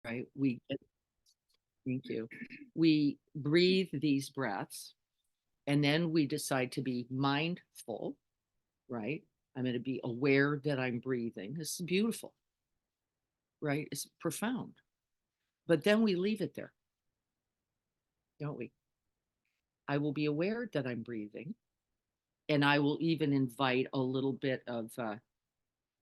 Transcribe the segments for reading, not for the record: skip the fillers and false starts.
right? Thank you. We breathe these breaths, and then we decide to be mindful, right? I'm going to be aware that I'm breathing. This is beautiful, right? It's profound. But then we leave it there, don't we? I will be aware that I'm breathing, and I will even invite a little bit of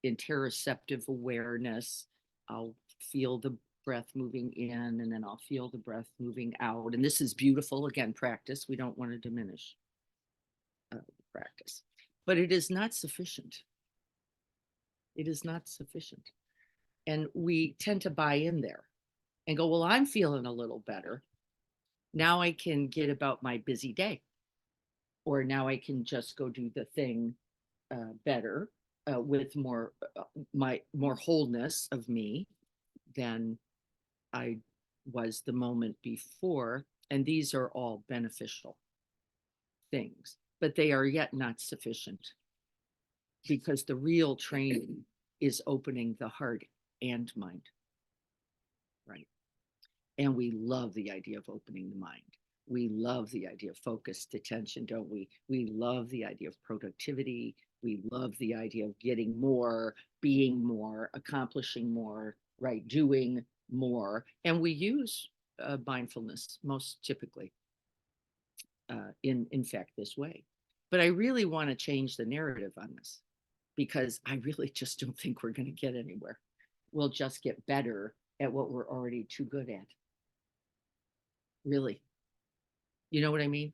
interoceptive awareness. I'll feel the breath moving in, and then I'll feel the breath moving out. And this is beautiful. Again, practice. We don't want to diminish practice, but it is not sufficient. It is not sufficient. And we tend to buy in there and go, well, I'm feeling a little better. Now I can get about my busy day. Or now I can just go do the thing better with more more wholeness of me than I was the moment before. And these are all beneficial things, but they are yet not sufficient, because the real training is opening the heart and mind, right? And we love the idea of opening the mind. We love the idea of focused attention, don't we? We love the idea of productivity. We love the idea of getting more, being more, accomplishing more, right? Doing more. And we use mindfulness most typically in fact, this way. But I really want to change the narrative on this, because I really just don't think we're going to get anywhere. We'll just get better at what we're already too good at. Really. You know what I mean?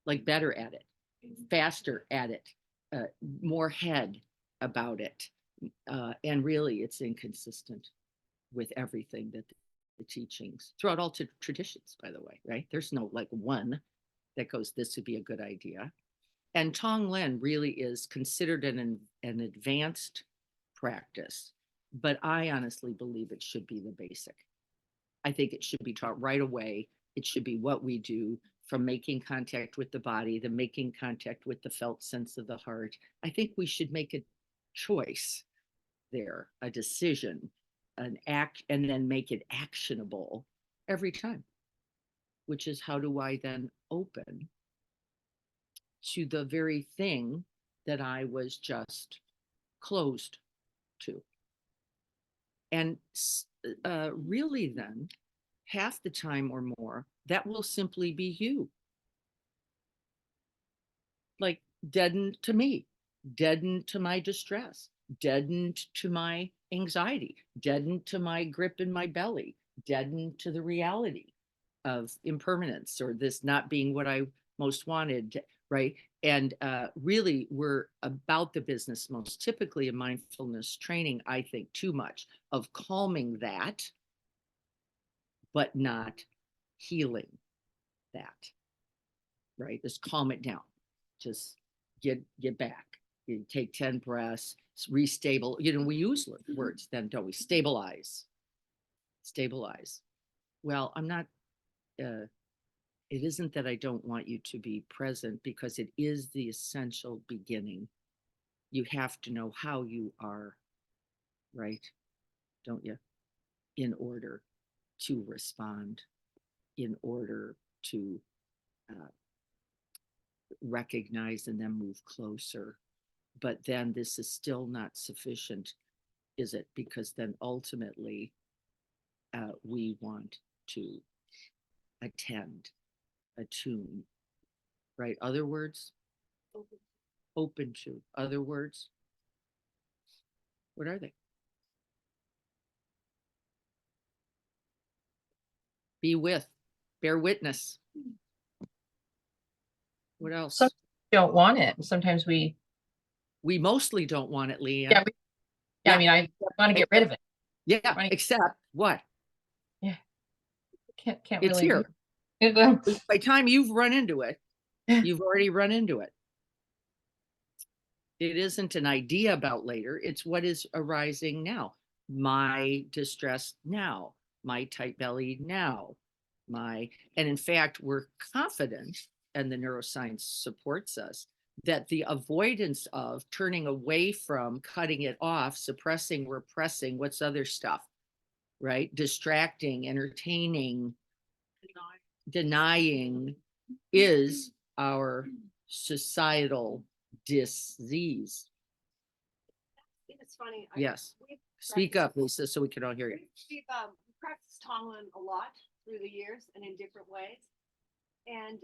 Like better at it, faster at it, more head about it. And really, it's inconsistent with everything that the teachings throughout all traditions, by the way, right? There's no like one that goes, this would be a good idea. And Tonglen really is considered an advanced practice, but I honestly believe it should be the basic. I think it should be taught right away. It should be what we do, from making contact with the body, the making contact with the felt sense of the heart. I think we should make a choice there, a decision, an act, and then make it actionable every time, which is, how do I then open to the very thing that I was just closed to? And really, then, half the time or more, that will simply be you. Like deadened to me, deadened to my distress, deadened to my anxiety, deadened to my grip in my belly, deadened to the reality of impermanence, or this not being what I most wanted, right? And really, we're about the business, most typically in mindfulness training, I think, too much of calming that, but not healing that, right? Just calm it down. Just get back. You take 10 breaths, restable. We use words then, don't we? Stabilize. Well, I'm not, it isn't that I don't want you to be present, because it is the essential beginning. You have to know how you are, right? Don't you? In order to respond, in order to recognize and then move closer. But then this is still not sufficient, is it? Because then ultimately we want to attend, attune, right? Other words? Open to. Other words? What are they? Be with, bear witness. What else? Some don't want it. Sometimes we mostly don't want it, Leanne. Yeah, I mean, I want to get rid of it. Yeah, except what? Yeah, can't It's really. here. By the time you've run into it, you've already run into it. It isn't an idea about later. It's what is arising now. My distress now, my tight belly now, and in fact, we're confident, and the neuroscience supports us, that the avoidance of, turning away from, cutting it off, suppressing, repressing, what's other stuff, right? Distracting, entertaining, denying is our societal disease. It's funny. Yes. We've Speak up, Lisa, so we can all hear you. We've practiced Tonglen a lot through the years and in different ways. And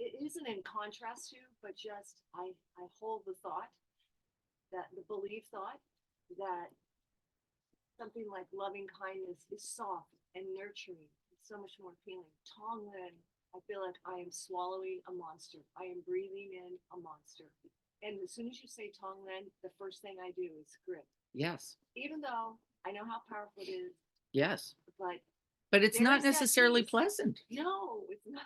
it isn't in contrast to, but just I hold the thought that the belief thought that something like loving kindness is soft and nurturing. It's so much more appealing. Tonglen, I feel like I am swallowing a monster. I am breathing in a monster. And as soon as you say Tonglen, the first thing I do is grip. Yes. Even though I know how powerful it is, Yes. but it's there not is that necessarily piece. pleasant. No, it's not.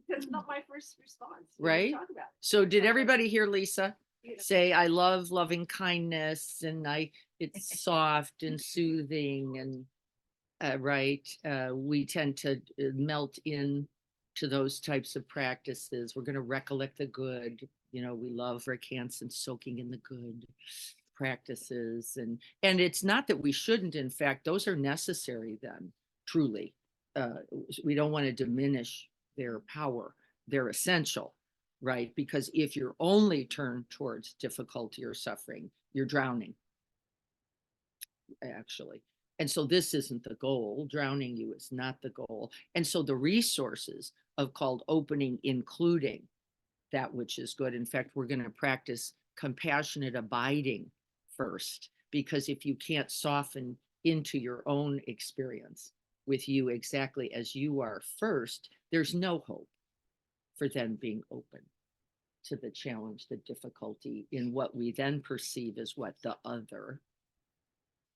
That's not my first response. Right. Talk about it. So did everybody hear Lisa You know, say, I love loving kindness and it's soft and soothing and right. We tend to melt in to those types of practices. We're going to recollect the good. You know, we love Rick Hansen soaking in the good practices. And it's not that we shouldn't. In fact, those are necessary then, truly. We don't want to diminish their power. They're essential, right? Because if you're only turned towards difficulty or suffering, you're drowning, actually. And so this isn't the goal. Drowning you is not the goal. And so the resources of called opening, including that which is good. In fact, we're going to practice compassionate abiding first, because if you can't soften into your own experience with you exactly as you are first, there's no hope for then being open to the challenge, the difficulty in what we then perceive as what the other,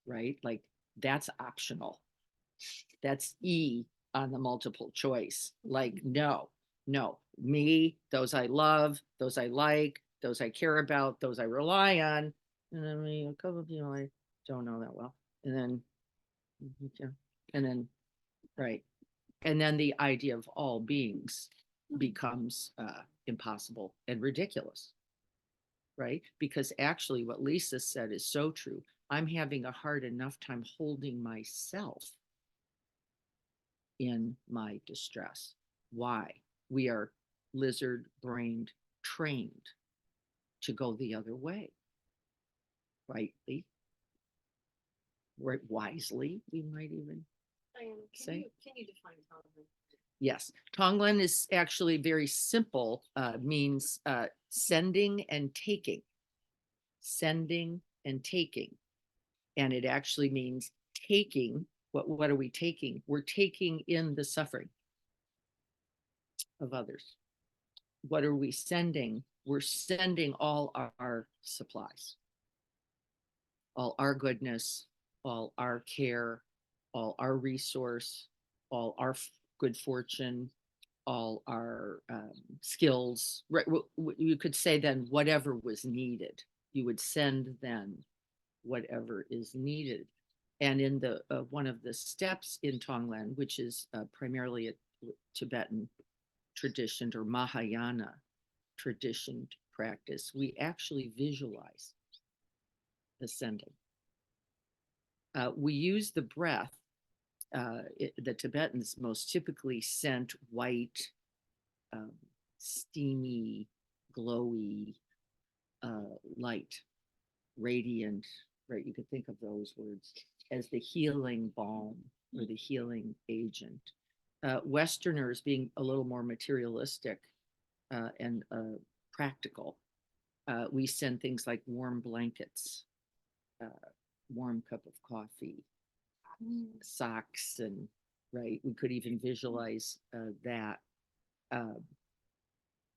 right? Like that's optional. That's E on the multiple choice. Like, no, me, those I love, those I like, those I care about, those I rely on. And then a couple of people I don't know that well. And then, right. And then the idea of all beings becomes impossible and ridiculous, right? Because actually what Lisa said is so true. I'm having a hard enough time holding myself in my distress. Why? We are lizard brained, trained to go the other way. Rightly, right? Wisely, we might even say. Can you define Tonglen? Yes, Tonglen is actually very simple, means sending and taking. Sending and taking. And it actually means taking. What are we taking? We're taking in the suffering of others. What are we sending? We're sending all our supplies, all our goodness, all our care, all our resource, all our good fortune, all our skills. Right? You could say then whatever was needed, you would send then whatever is needed. And in the one of the steps in Tonglen, which is primarily a Tibetan tradition or Mahayana tradition practice, we actually visualize ascending. We use the breath. The Tibetans most typically scent white, steamy, glowy light, radiant, right? You could think of those words as the healing balm or the healing agent. Westerners, being a little more materialistic and practical, we send things like warm blankets, warm cup of coffee, socks, and right, we could even visualize that.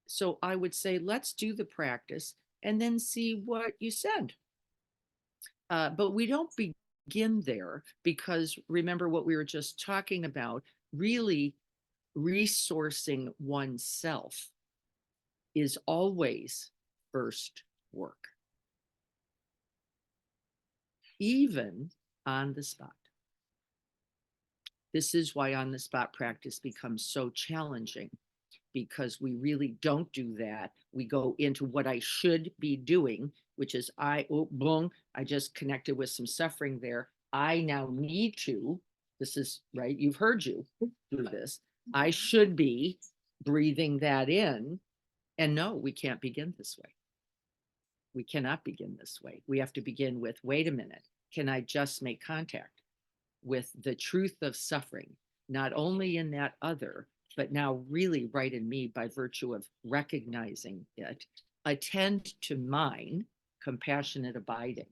So I would say let's do the practice and then see what you send. But we don't begin there, because remember what we were just talking about, really resourcing oneself is always first work, even on the spot. This is why on the spot practice becomes so challenging, because we really don't do that. We go into what I should be doing, which is boom, I just connected with some suffering there. I now need to, this is right, you've heard you do this. I should be breathing that in. And no, we can't begin this way. We cannot begin this way. We have to begin with, wait a minute, can I just make contact with the truth of suffering, not only in that other, but now really right in me by virtue of recognizing it, attend to mine, compassionate abiding,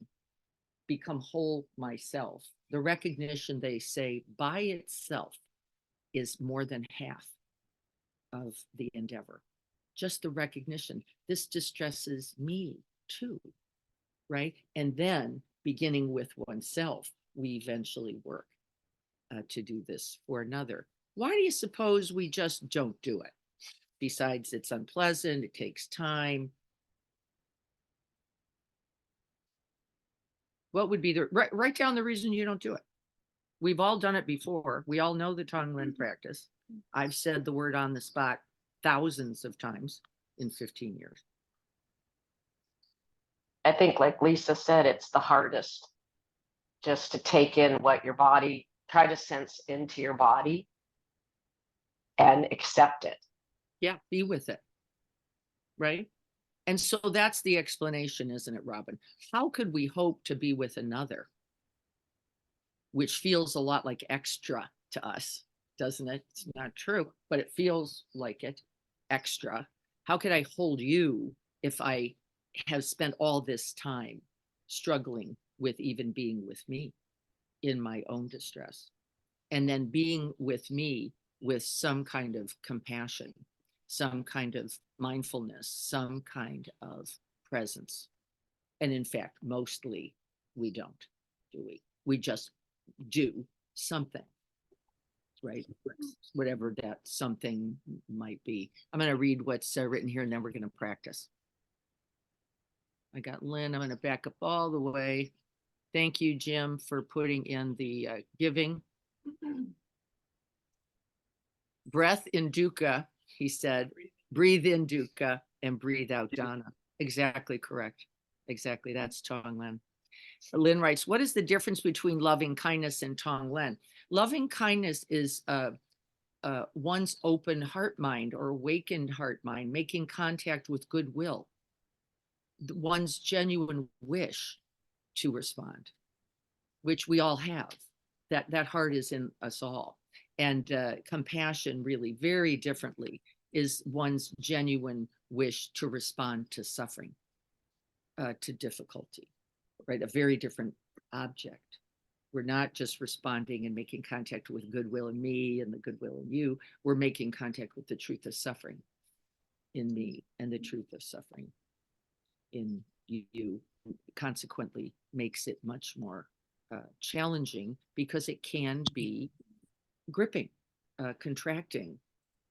become whole myself. The recognition, they say, by itself is more than half of the endeavor. Just the recognition, this distresses me too, right? And then beginning with oneself, we eventually work to do this for another. Why do you suppose we just don't do it? Besides, it's unpleasant, it takes time. What would be the, write down the reason you don't do it. We've all done it before. We all know the Tonglen practice. I've said the word on the spot thousands of times in 15 years. I think, like Lisa said, it's the hardest just to take in what your body, try to sense into your body and accept it. Yeah, be with it. Right? And so that's the explanation, isn't it, Robin? How could we hope to be with another, which feels a lot like extra to us, doesn't it? It's not true, but it feels like it, extra. How could I hold you if I have spent all this time struggling with even being with me in my own distress? And then being with me with some kind of compassion, some kind of mindfulness, some kind of presence. And in fact, mostly we don't, do we? We just do something, right? Whatever that something might be. I'm going to read what's written here and then we're going to practice. I got Lynn. I'm going to back up all the way. Thank you, Jim, for putting in the giving. Breath in dukkha, he said. Breathe in dukkha and breathe out dana. Exactly correct. Exactly. That's Tonglen. Lynn writes, what is the difference between loving kindness and Tonglen? Loving kindness is one's open heart mind or awakened heart mind, making contact with goodwill, one's genuine wish to respond, which we all have. That heart is in us all. And compassion really very differently is one's genuine wish to respond to suffering, to difficulty, right? A very different object. We're not just responding and making contact with goodwill in me and the goodwill in you. We're making contact with the truth of suffering in me and the truth of suffering in you. Consequently makes it much more challenging because it can be gripping, contracting,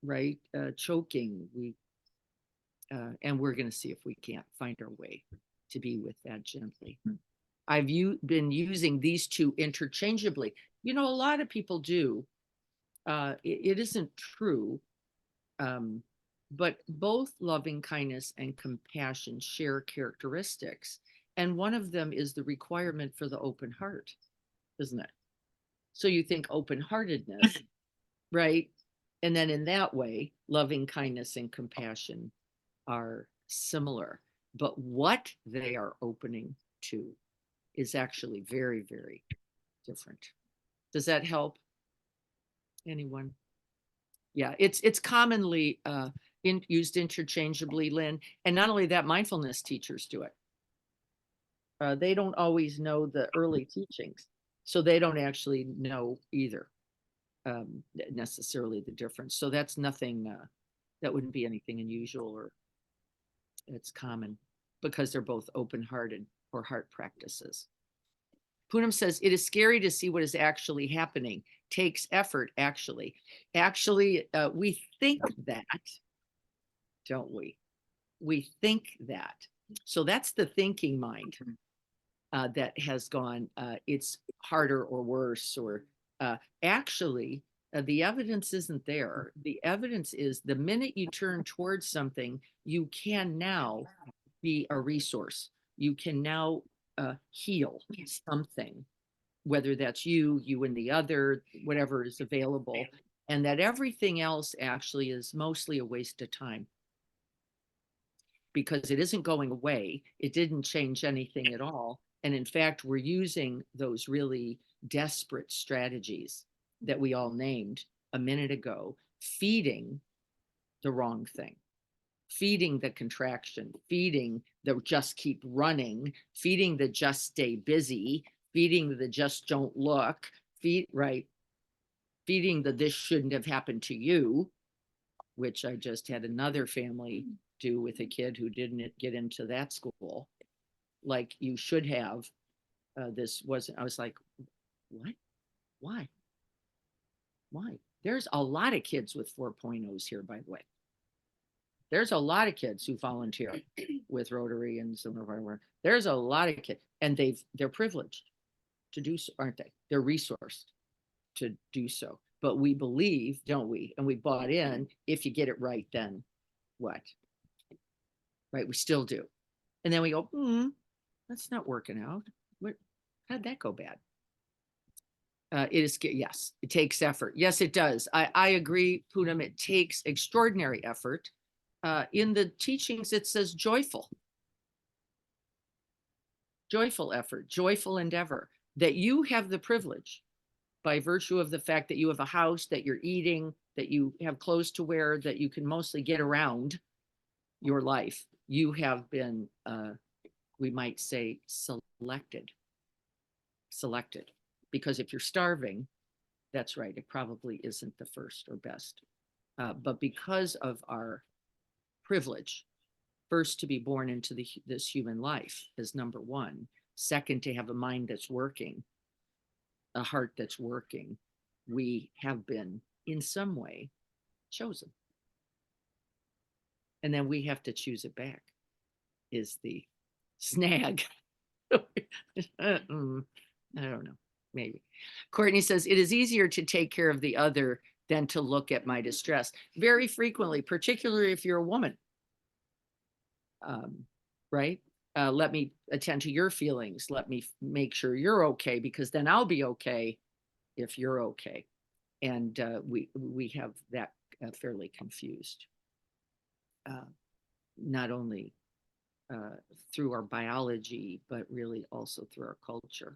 right? Choking. And we're going to see if we can't find our way to be with that gently. I've been using these two interchangeably. You know, a lot of people do. It isn't true, but both loving kindness and compassion share characteristics. And one of them is the requirement for the open heart, isn't it? So you think open-heartedness, right? And then in that way, loving kindness and compassion are similar. But what they are opening to is actually very, very different. Does that help anyone? Yeah, it's commonly used interchangeably, Lynn. And not only that, mindfulness teachers do it. They don't always know the early teachings, so they don't actually know either necessarily the difference. So that's nothing, that wouldn't be anything unusual, or it's common because they're both open-hearted or heart practices. Poonam says, it is scary to see what is actually happening. Takes effort, actually. Actually, we think that, don't we? We think that. So that's the thinking mind that has gone, it's harder or worse, or actually, The evidence isn't there. The evidence is the minute you turn towards something, you can now be a resource. You can now heal something, whether that's you and the other, whatever is available, and that everything else actually is mostly a waste of time because it isn't going away. It didn't change anything at all. And in fact, we're using those really desperate strategies that we all named a minute ago, feeding the wrong thing, feeding the contraction, feeding the just keep running, feeding the just stay busy, feeding the just don't look, right? Feeding the this shouldn't have happened to you, which I just had another family do with a kid who didn't get into that school. Like you should have, this wasn't, I was like, what? Why? Why? There's a lot of kids with 4.0s here, by the way. There's a lot of kids who volunteer with Rotary and some of our work. There's a lot of kids, and they're privileged to do so, aren't they? They're resourced to do so. But we believe, don't we? And we bought in, if you get it right, then what? Right? We still do. And then we go, that's not working out. How'd that go bad? It is, yes, it takes effort. Yes, it does. I agree, Poonam, it takes extraordinary effort. In the teachings, it says joyful effort, joyful endeavor, that you have the privilege by virtue of the fact that you have a house, that you're eating, that you have clothes to wear, that you can mostly get around your life. You have been, we might say, selected. Because if you're starving, that's right, it probably isn't the first or best. But because of our privilege, first to be born into this human life is number one. Second, to have a mind that's working, a heart that's working, we have been in some way chosen. And then we have to choose it back is the snag. I don't know, maybe. Courtney says, it is easier to take care of the other than to look at my distress. Very frequently, particularly if you're a woman. Right? Let me attend to your feelings. Let me make sure you're okay, because then I'll be okay if you're okay. And we have that fairly confused. Not only through our biology, but really also through our culture.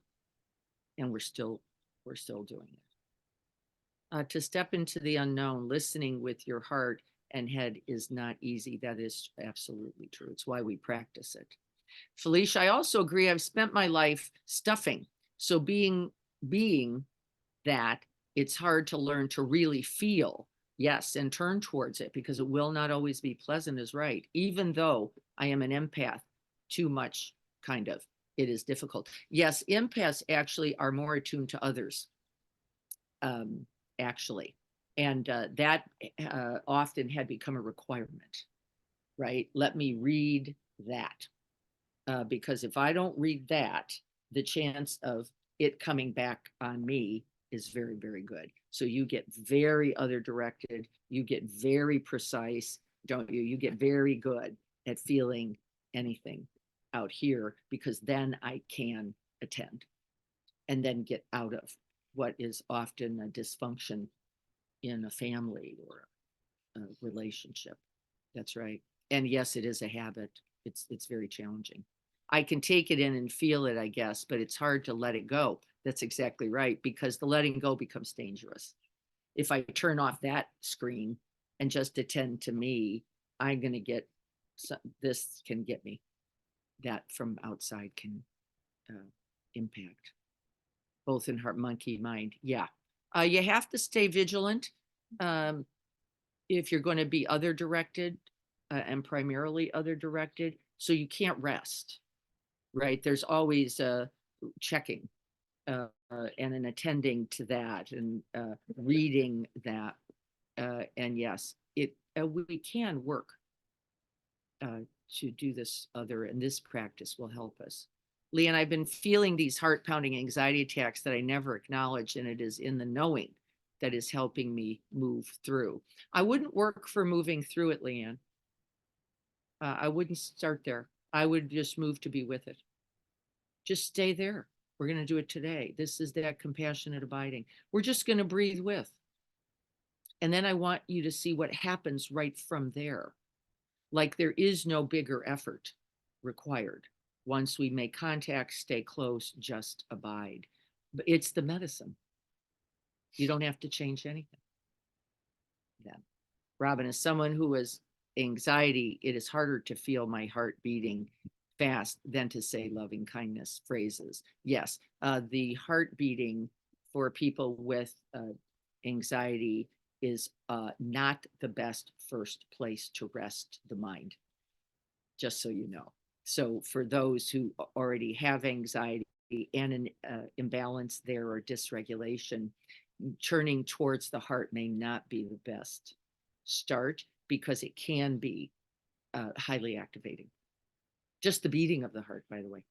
And we're still doing it. To step into the unknown, listening with your heart and head is not easy. That is absolutely true. It's why we practice it. Felicia, I also agree. I've spent my life stuffing. So being that, it's hard to learn to really feel, yes, and turn towards it, because it will not always be pleasant is right. Even though I am an empath, too much, kind of, it is difficult. Yes, empaths actually are more attuned to others, actually. And that often had become a requirement, right? Let me read that. Because if I don't read that, the chance of it coming back on me is very, very good. So you get very other directed, you get very precise, don't you? You get very good at feeling anything out here, because then I can attend and then get out of what is often a dysfunction in a family or a relationship. That's right. And yes, it is a habit. It's very challenging. I can take it in and feel it, I guess, but it's hard to let it go. That's exactly right, because the letting go becomes dangerous. If I turn off that screen and just attend to me, I'm going to get, this can get me. That from outside can impact, both in heart, monkey, mind. Yeah. You have to stay vigilant if you're going to be other directed and primarily other directed. So you can't rest, right? There's always checking and an attending to that and reading that. And yes, we can work to do this other, and this practice will help us. Leanne, I've been feeling these heart pounding anxiety attacks that I never acknowledge, and it is in the knowing that is helping me move through. I wouldn't work for moving through it, Leanne. I wouldn't start there. I would just move to be with it. Just stay there. We're going to do it today. This is that compassionate abiding. We're just going to breathe with. And then I want you to see what happens right from there. Like there is no bigger effort required. Once we make contact, stay close, just abide. But it's the medicine. You don't have to change anything. Then, Robin, as someone who has anxiety, it is harder to feel my heart beating fast than to say loving kindness phrases. Yes, the heart beating for people with anxiety is not the best first place to rest the mind, just so you know. So for those who already have anxiety and an imbalance there or dysregulation, turning towards the heart may not be the best start because it can be highly activating. Just the beating of the heart, by the way,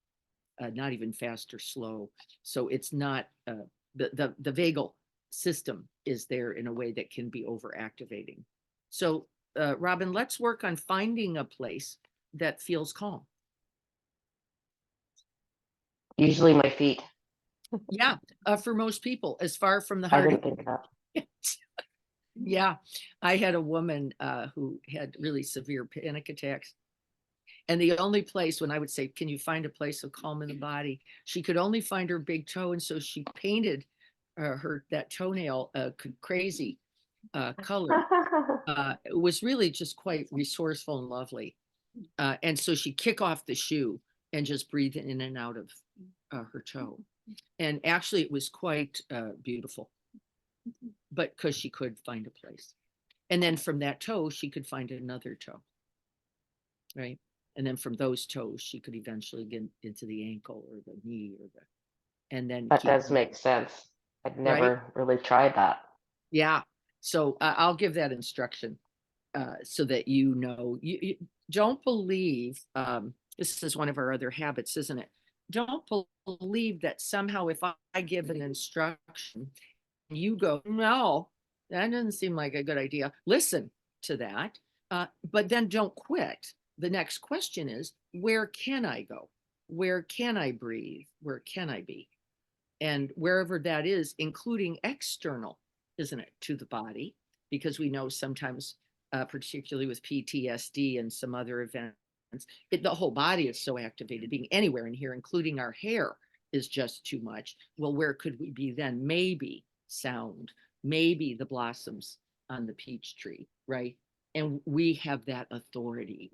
not even fast or slow. So it's not the vagal system is there in a way that can be overactivating. So Robin, let's work on finding a place that feels calm. Usually my feet. Yeah, for most people, as far from the I heart. didn't think of that. Yeah, I had a woman who had really severe panic attacks. And the only place when I would say, can you find a place of calm in the body? She could only find her big toe. And so she painted that toenail crazy color. It was really just quite resourceful and lovely. And so she'd kick off the shoe and just breathe in and out of her toe. And actually it was quite beautiful, but because she could find a place. And then from that toe, she could find another toe, right? And then from those toes, she could eventually get into the ankle or the knee or and then That keep does going, make sense. I'd right? never really tried that. Yeah. So I'll give that instruction so that you know, you don't believe, this is one of our other habits, isn't it? Don't believe that somehow if I give an instruction, you go, no, that doesn't seem like a good idea. Listen to that, but then don't quit. The next question is, where can I go? Where can I breathe? Where can I be? And wherever that is, including external, isn't it, to the body? Because we know sometimes, particularly with PTSD and some other events, the whole body is so activated. Being anywhere in here, including our hair, is just too much. Well, where could we be then? Maybe sound, maybe the blossoms on the peach tree, right? And we have that authority,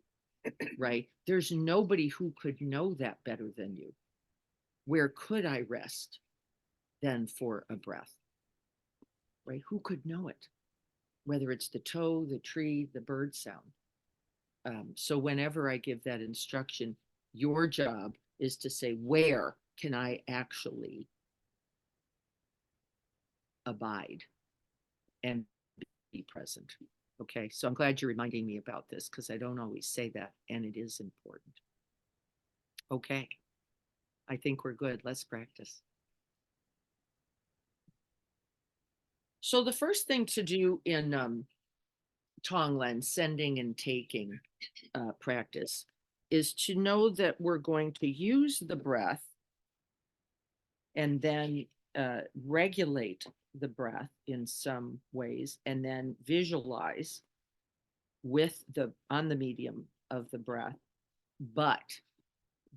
right? There's nobody who could know that better than you. Where could I rest than for a breath, right? Who could know it? Whether it's the toe, the tree, the bird sound. So whenever I give that instruction, your job is to say, where can I actually abide and be present? Okay, so I'm glad you're reminding me about this because I don't always say that, and it is important. Okay, I think we're good. Let's practice. So the first thing to do in Tonglen, sending and taking practice, is to know that we're going to use the breath and then regulate the breath in some ways, and then visualize with on the medium of the breath. But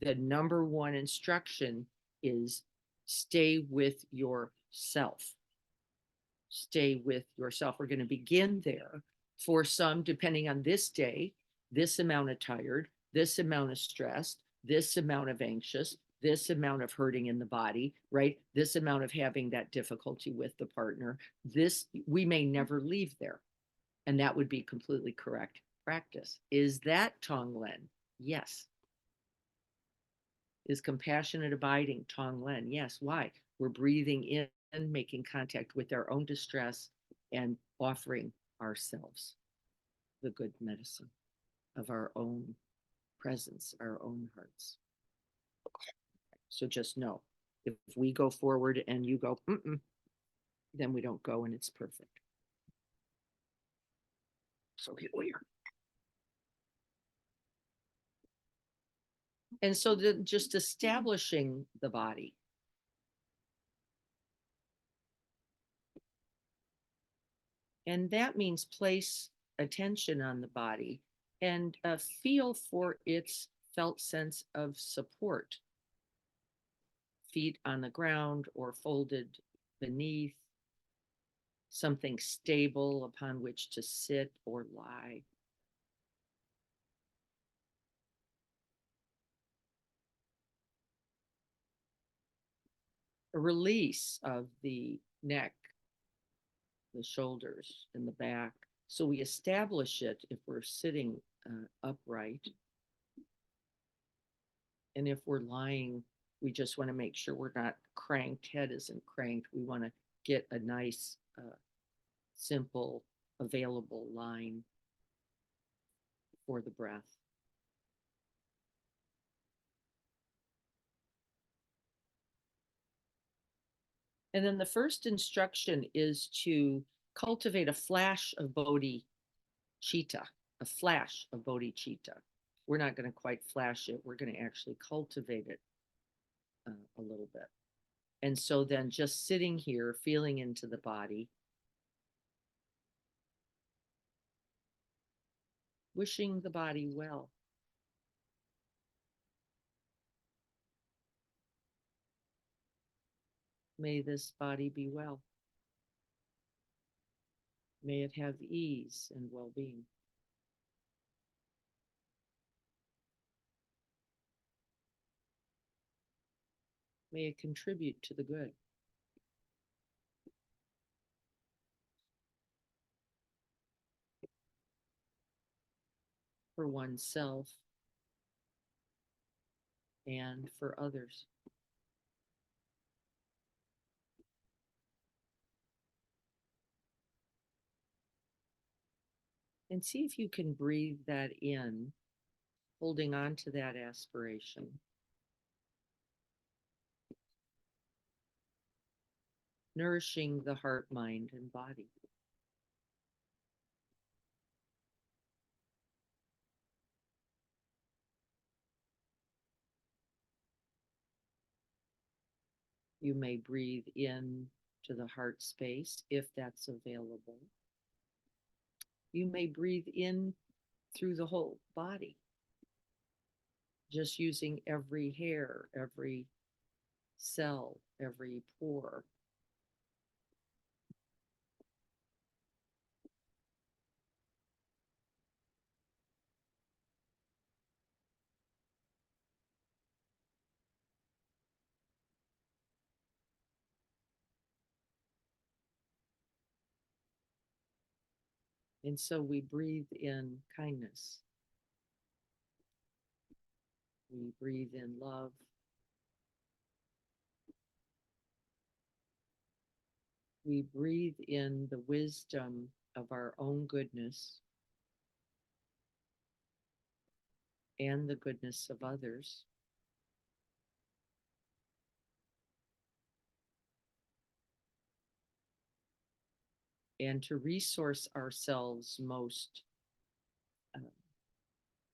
the number one instruction is stay with yourself. Stay with yourself. We're going to begin there. For some, depending on this day, this amount of tired, this amount of stressed, this amount of anxious, this amount of hurting in the body, right? This amount of having that difficulty with the partner. This, we may never leave there. And that would be completely correct practice. Is that Tonglen? Yes. Is compassionate abiding Tonglen? Yes. Why? We're breathing in and making contact with our own distress and offering ourselves the good medicine of our own presence, our own hearts. So just know, if we go forward and you go, then we don't go and it's perfect. So here we are. And so just establishing the body. And that means place attention on the body and feel for its felt sense of support. Feet on the ground or folded beneath, something stable upon which to sit or lie. A release of the neck, the shoulders, and the back. So we establish it if we're sitting upright. And if we're lying, we just want to make sure we're not cranked, head isn't cranked. We want to get a nice, simple, available line for the breath. And then the first instruction is to cultivate a flash of bodhicitta, a flash of bodhicitta. We're not going to quite flash it. We're going to actually cultivate it a little bit. And so then just sitting here, feeling into the body, wishing the body well. May this body be well. May it have ease and well-being. May it contribute to the good. For oneself and for others. And see if you can breathe that in, holding on to that aspiration. Nourishing the heart, mind, and body. You may breathe in to the heart space if that's available. You may breathe in through the whole body, just using every hair, every cell, every pore. And so we breathe in kindness. We breathe in love. We breathe in the wisdom of our own goodness and the goodness of others. And to resource ourselves most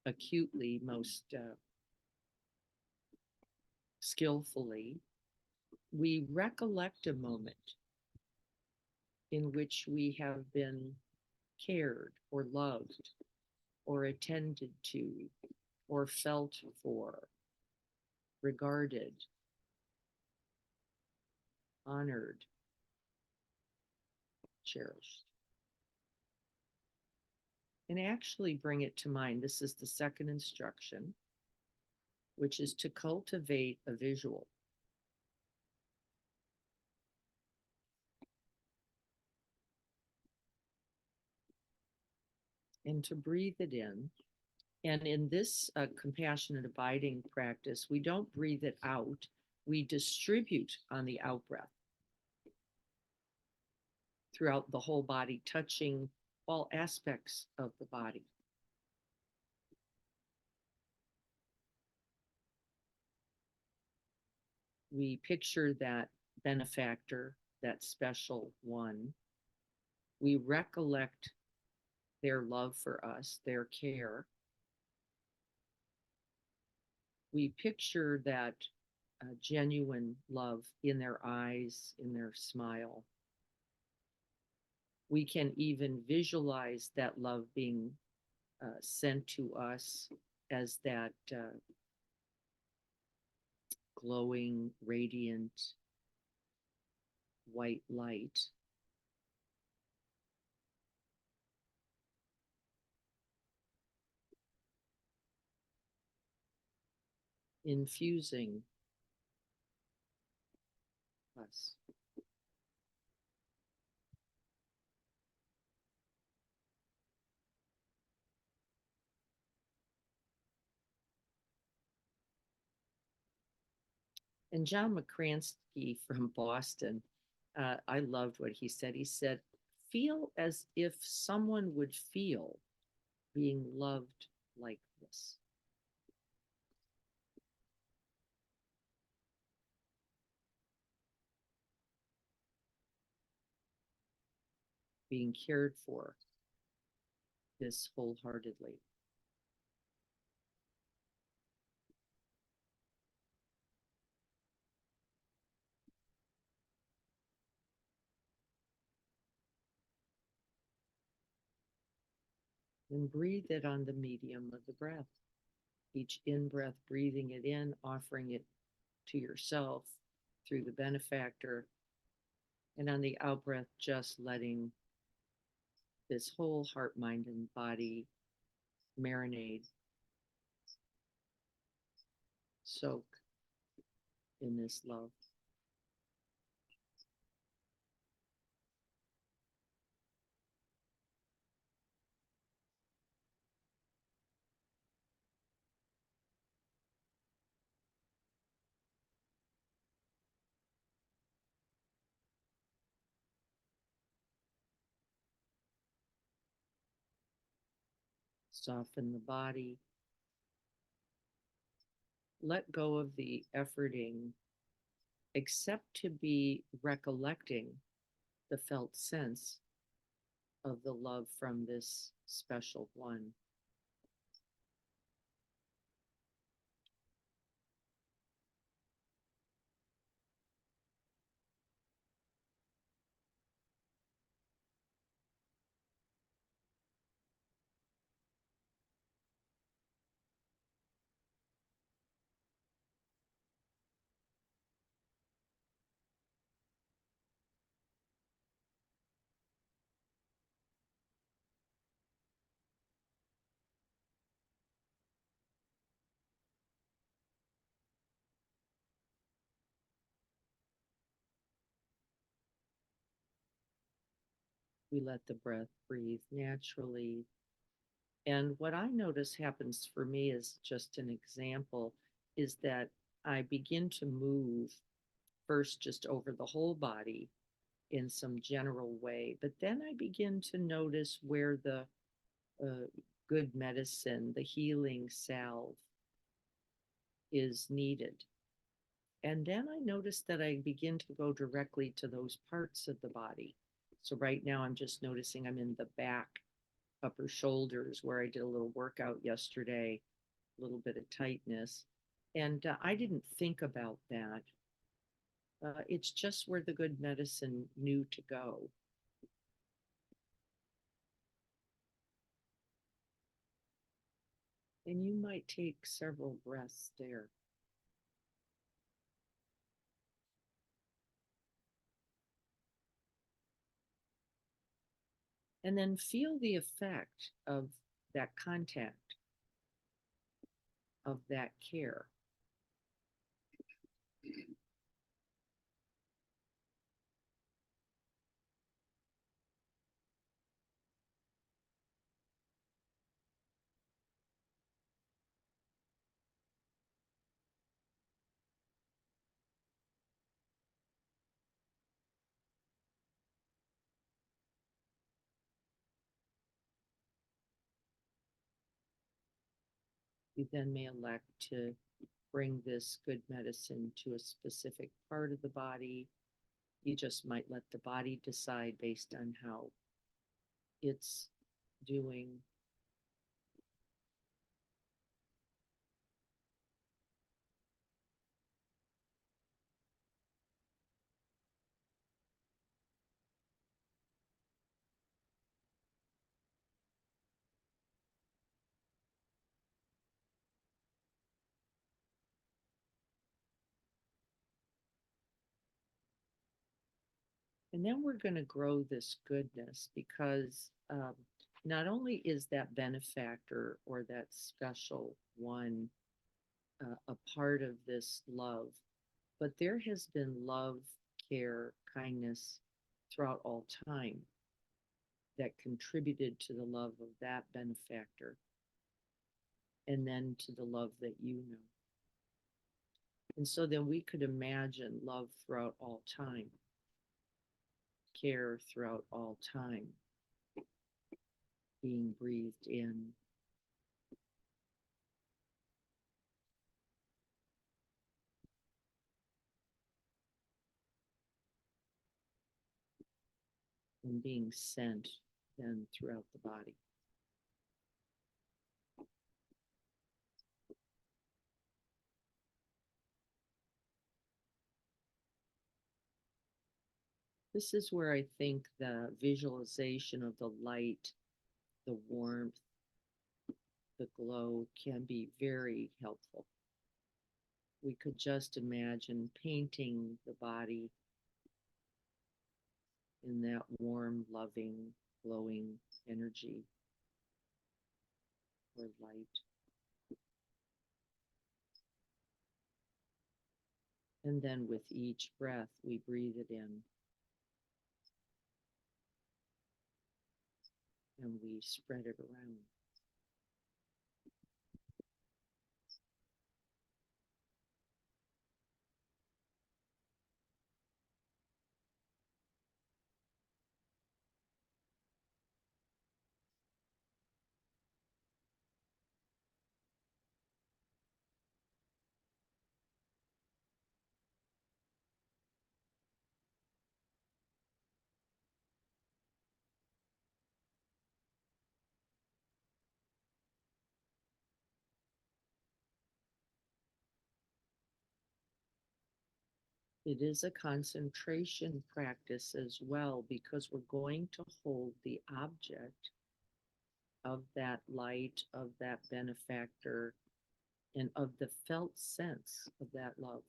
acutely, most skillfully, we recollect a moment in which we have been cared or loved or attended to or felt for, regarded, honored, cherished. And actually bring it to mind. This is the second instruction, which is to cultivate a visual. And to breathe it in. And in this compassionate abiding practice, we don't breathe it out. We distribute on the out breath throughout the whole body, touching all aspects of the body. We picture that benefactor that special one. We recollect their love for us, their care. We picture that genuine love in their eyes, in their smile. We can even visualize that love being sent to us as that glowing, radiant white light. Infusing us. And John McCransky from Boston, I loved what he said. He said, feel as if someone would feel being loved like this. Being cared for this wholeheartedly. And breathe it on the medium of the breath. Each in-breath, breathing it in, offering it to yourself through the benefactor. And on the out-breath, just letting this whole heart, mind, and body marinate, soak in this love. Soften the body. Let go of the efforting, except to be recollecting the felt sense of the love from this special one. We let the breath breathe naturally. And what I notice happens for me is just an example is that I begin to move first just over the whole body in some general way, but then I begin to notice where the good medicine, the healing salve is needed. And then I notice that I begin to go directly to those parts of the body. So right now I'm just noticing I'm in the back, upper shoulders, where I did a little workout yesterday, a little bit of tightness. And I didn't think about that. It's just where the good medicine knew to go. And you might take several breaths there. And then feel the effect of that contact, of that care. You then may elect to bring this good medicine to a specific part of the body You just might let the body decide based on how it's doing. And then we're going to grow this goodness because not only is that benefactor or that special one a part of this love, but there has been love, care, kindness throughout all time that contributed to the love of that benefactor and then to the love that you know. And so then we could imagine love throughout all time, care throughout all time, being breathed in. And being sent then throughout the body. This is where I think the visualization of the light, the warmth, the glow can be very helpful. We could just imagine painting the body in that warm, loving, glowing energy or light. And then with each breath, we breathe it in and we spread it around. It is a concentration practice as well because we're going to hold the object of that light, of that benefactor, and of the felt sense of that love.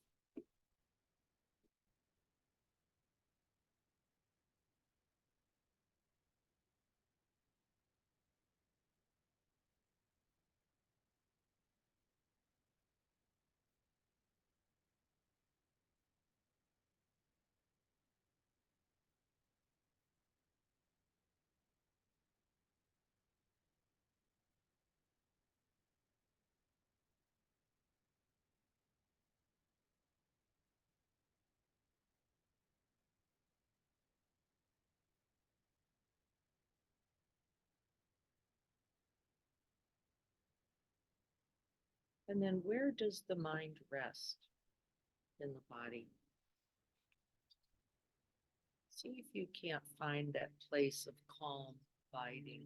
And then where does the mind rest in the body? See if you can't find that place of calm, abiding.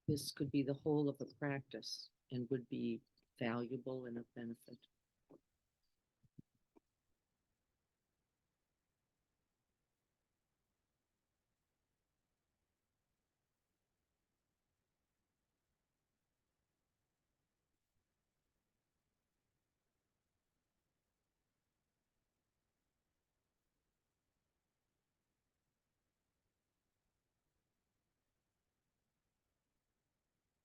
this could be the whole of a practice and would be valuable and of benefit.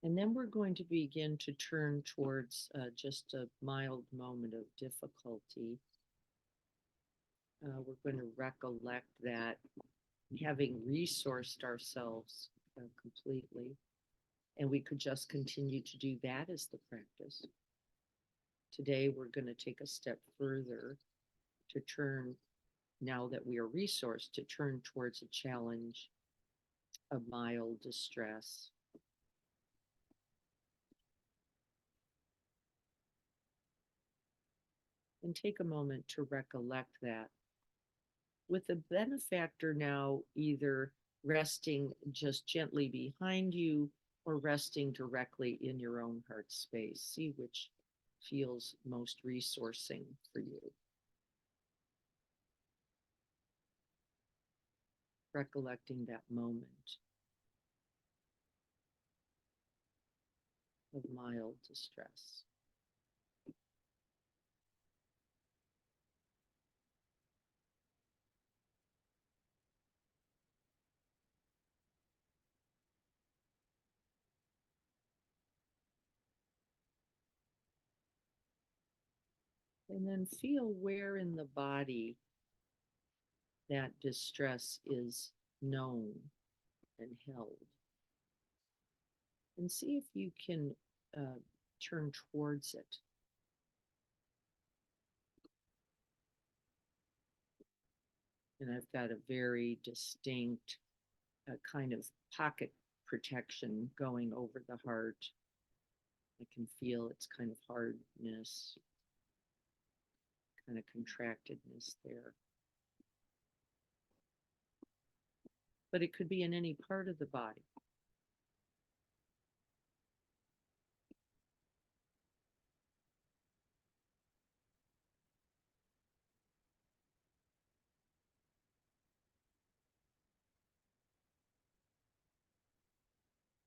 And then we're going to begin to turn towards just a mild moment of difficulty. We're going to recollect that having resourced ourselves completely, and we could just continue to do that as the practice. Today, we're going to take a step further to turn, now that we are resourced, to turn towards a challenge of mild distress. And take a moment to recollect that, with the benefactor now either resting just gently behind you or resting directly in your own heart space. See which feels most resourcing for you. Recollecting that moment of mild distress. And then feel where in the body that distress is known and held. And see if you can turn towards it. And I've got a very distinct kind of pocket protection going over the heart. I can feel its kind of hardness, kind of contractedness there. But it could be in any part of the body.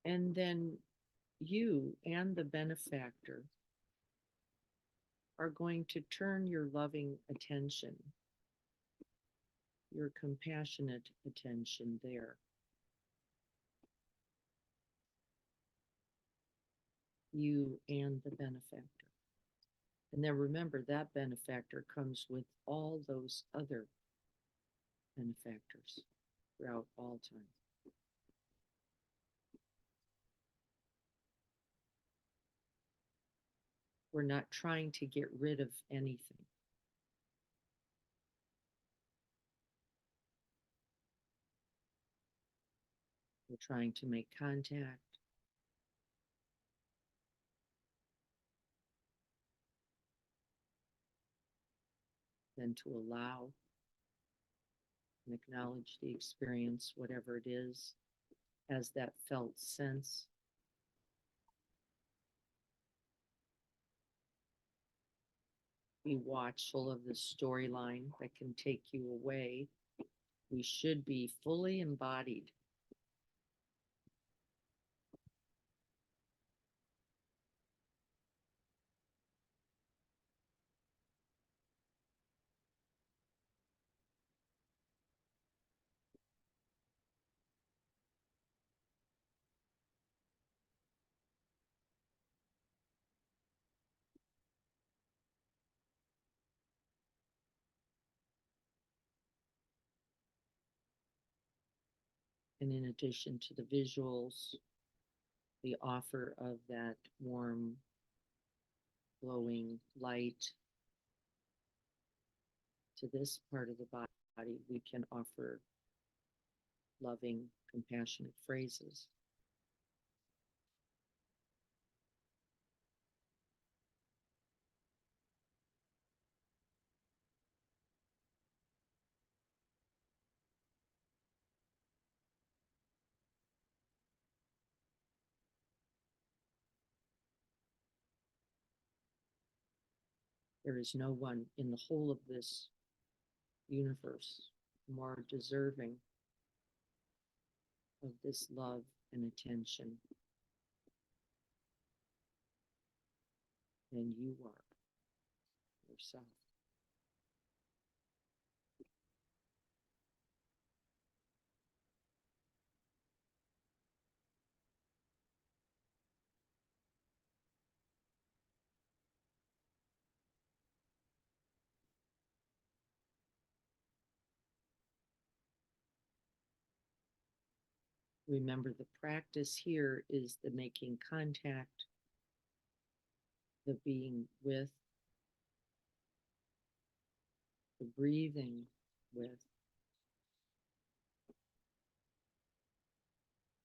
And then you and the benefactor are going to turn your loving attention, your compassionate attention there. You and the benefactor. And then remember, that benefactor comes with all those other benefactors throughout all time. We're not trying to get rid of anything. We're trying to make contact. Then to allow and acknowledge the experience, whatever it is, as that felt sense. Be watchful of the storyline that can take you away. We should be fully embodied. And in addition to the visuals, the offer of that warm, glowing light to this part of the body, we can offer loving, compassionate phrases. There is no one in the whole of this universe more deserving of this love and attention than you are yourself. Remember, the practice here is the making contact, the being with, the breathing with,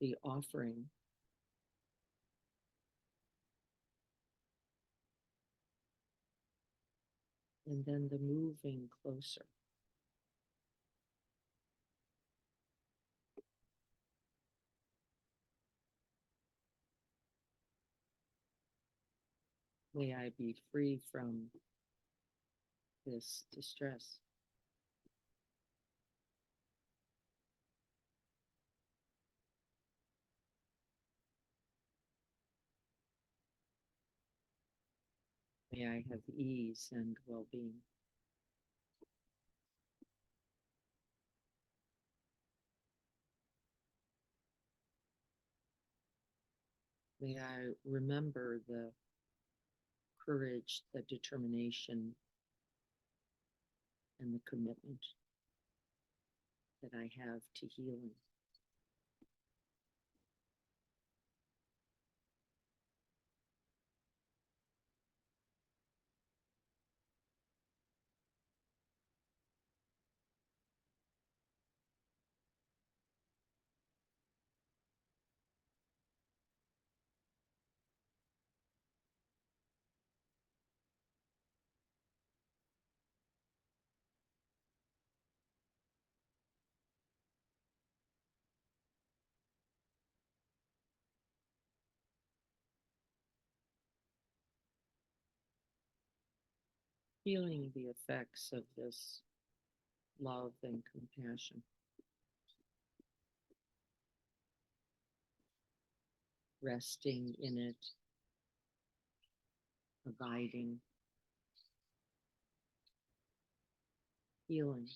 the offering, and then the moving closer. May I be free from this distress. May I have ease and well-being. May I remember the courage, the determination, and the commitment that I have to healing. Feeling the effects of this love and compassion. Resting in it, abiding, healing.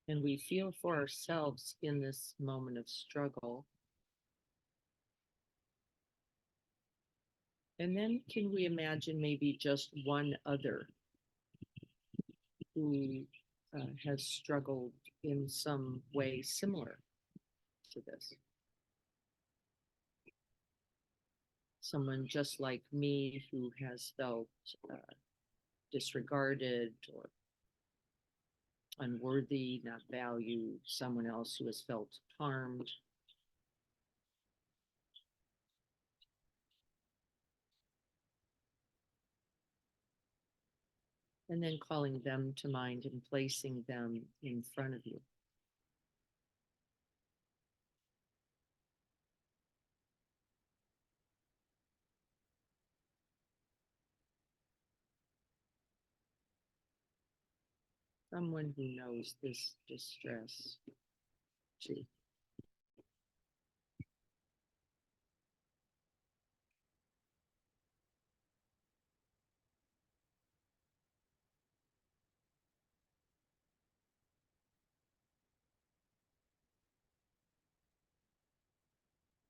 And we feel for ourselves in this moment of struggle. And then can we imagine maybe just one other who has struggled in some way similar to this? Someone just like me who has felt disregarded or unworthy, not valued, someone else who has felt harmed. And then calling them to mind and placing them in front of you. Someone who knows this distress too.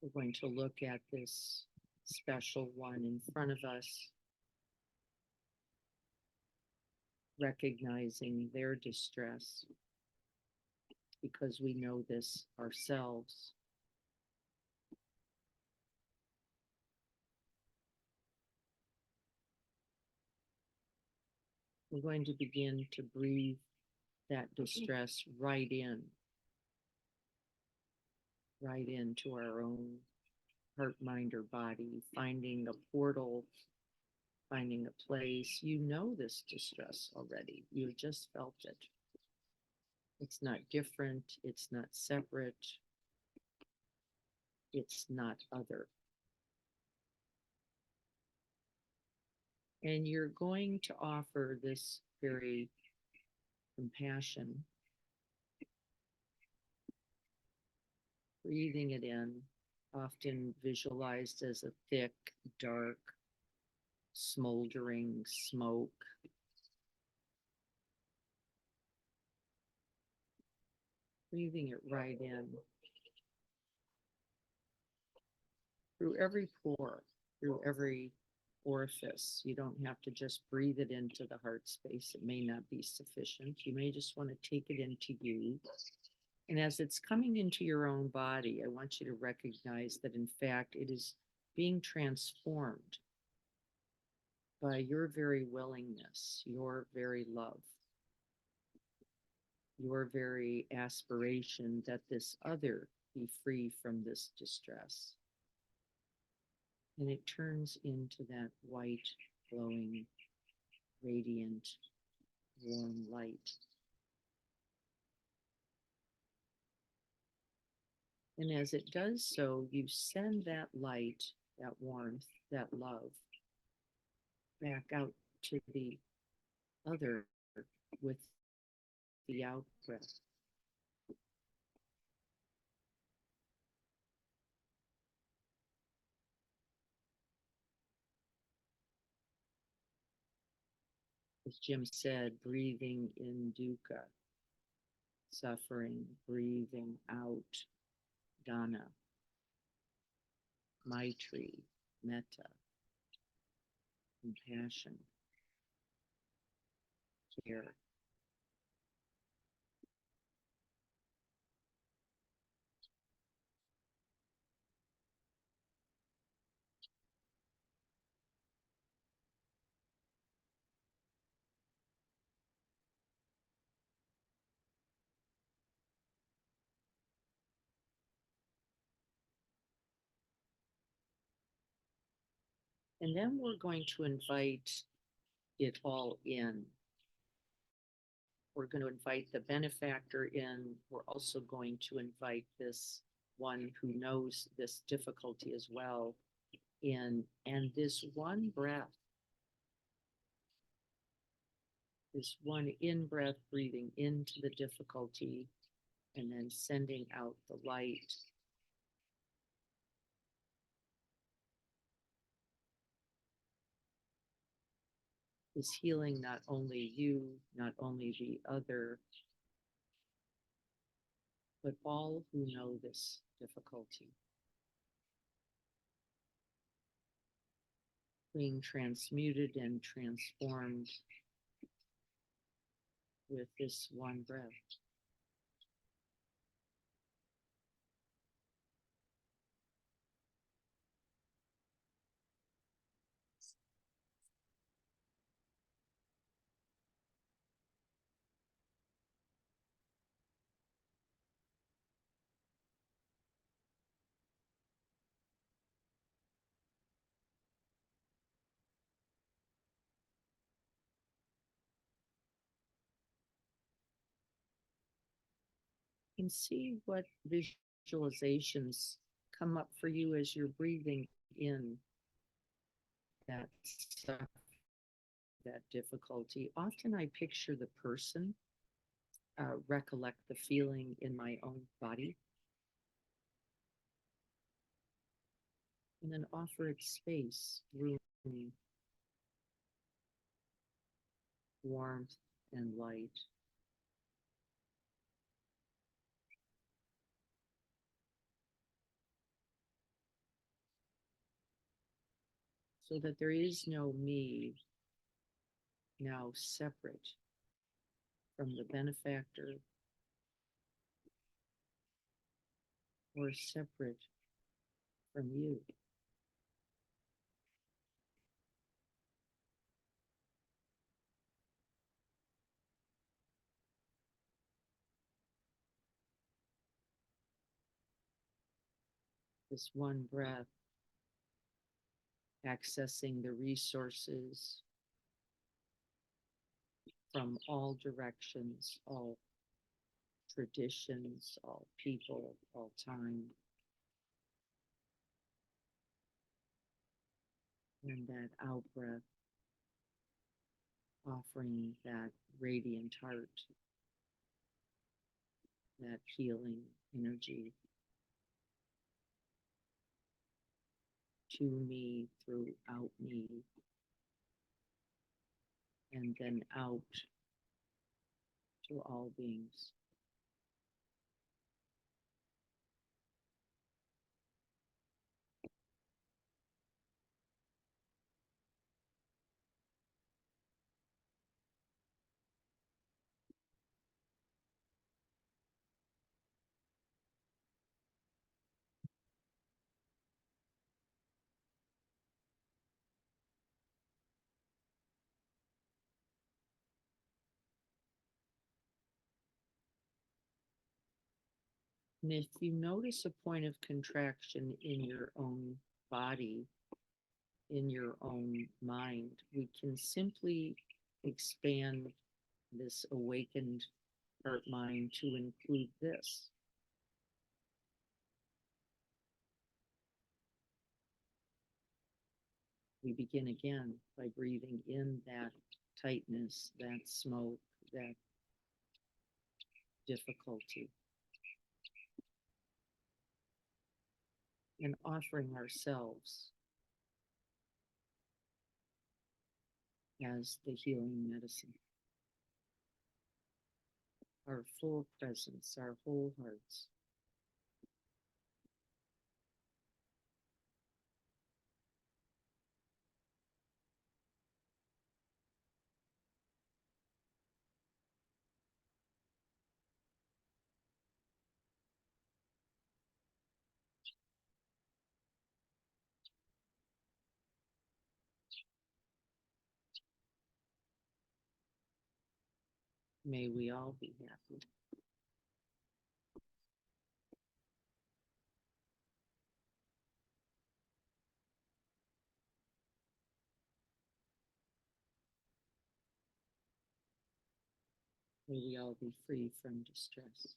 We're going to look at this special one in front of us, recognizing their distress because we know this ourselves. We're going to begin to breathe that distress right into our own heart, mind, or body, finding a portal, finding a place. You know this distress already. You've just felt it. It's not different. It's not separate. It's not other. And you're going to offer this very compassion, breathing it in, often visualized as a thick, dark, smoldering smoke. Breathing it right in through every pore, through every orifice. You don't have to just breathe it into the heart space. It may not be sufficient. You may just want to take it into you. And as it's coming into your own body, I want you to recognize that in fact it is being transformed by your very willingness, your very love, your very aspiration that this other be free from this distress. And it turns into that white, glowing, radiant, warm light. And as it does so, you send that light, that warmth, that love back out to the other with the out breath. As Jim said, breathing in dukkha, suffering, breathing out dana, maitri, metta, compassion, care. And then we're going to invite it all in. We're going to invite the benefactor in. We're also going to invite this one who knows this difficulty as well in. And this one breath, this one in breath, breathing into the difficulty and then sending out the light. Is healing not only you, not only the other, but all who know this difficulty. Being transmuted and transformed with this one breath. And see what visualizations come up for you as you're breathing in that stuff, that difficulty. Often I picture the person, recollect the feeling in my own body, and then offer it space, room, warmth, and light. So that there is no me now separate from the benefactor or separate from you. This one breath, accessing the resources from all directions, all traditions, all people, all time. And that out breath, offering that radiant heart, that healing energy to me, throughout me, and then out to all beings. And if you notice a point of contraction in your own body, in your own mind, we can simply expand this awakened heart mind to include this. We begin again by breathing in that tightness, that smoke, that difficulty, and offering ourselves as the healing medicine. Our full presence, our whole hearts. May we all be happy. May we all be free from distress.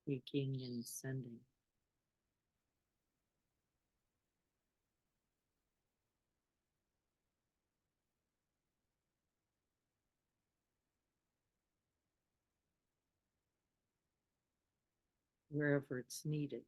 Taking and sending. Wherever it's needed.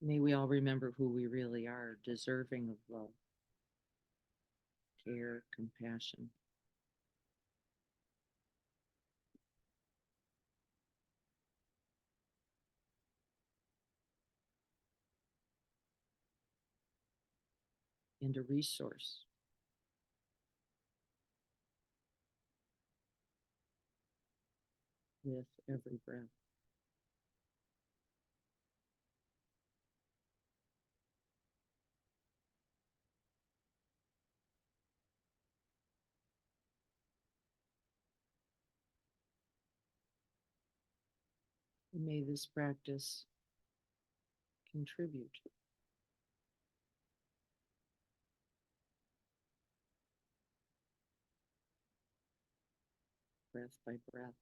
May we all remember who we really are, deserving of love, care, compassion. And a resource. With every breath. And may this practice contribute. Breath by breath.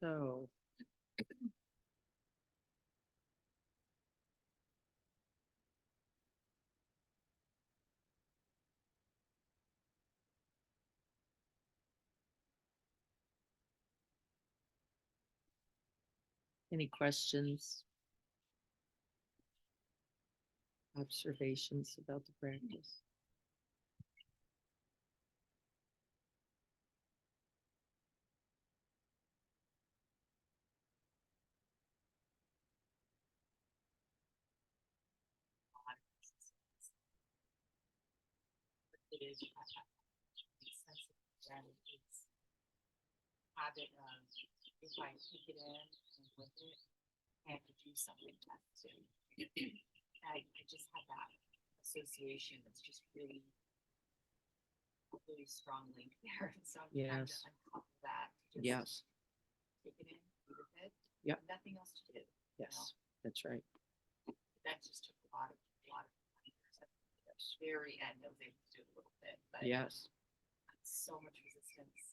So any questions? Observations about the practice? It is sense of gratitude. Habit of if I take it in and with it, I have to do something to that too. I just have that association that's just really, really strong link there. And so I'm trying to Yes. uncover that. Just Yes, take it in, be with it. Yep. Nothing else to do. yes, that's right. That just took a lot of years. At the very end, I was able to do a little bit, but Yes, so much resistance.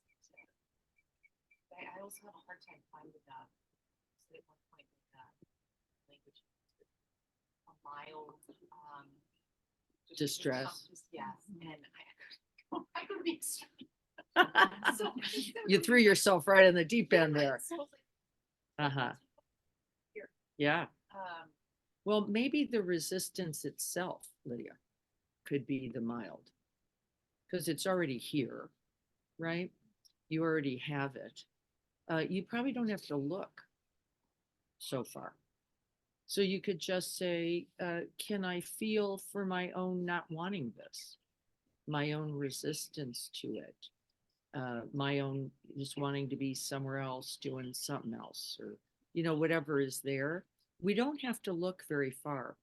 I also have a hard time finding so at one point with language, a mild, just Distress. yes, and I could be extreme. So, you threw yourself right in the deep end there. So I was like, Uh-huh. Here. Yeah. um, Well, maybe the resistance itself, Lydia, could be the mild. Because it's already here, right? You already have it. You probably don't have to look so far. So you could just say, can I feel for my own not wanting this, my own resistance to it, my own just wanting to be somewhere else doing something else, or, whatever is there. We don't have to look very far,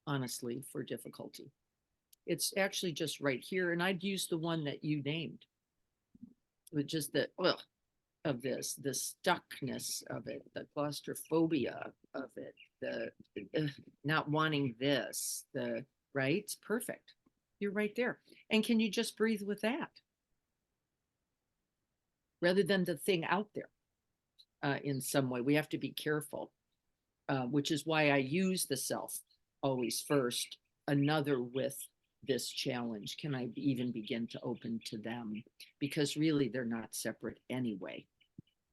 honestly, for difficulty. It's actually just right here. And I'd use the one that you named, with just the of this, the stuckness of it, the claustrophobia of it, the not wanting this, the right. It's perfect. You're right there. And can you just breathe with that rather than the thing out there? in some way. We have to be careful, which is why I use the self always first, another with this challenge. Can I even begin to open to them? Because really, they're not separate anyway.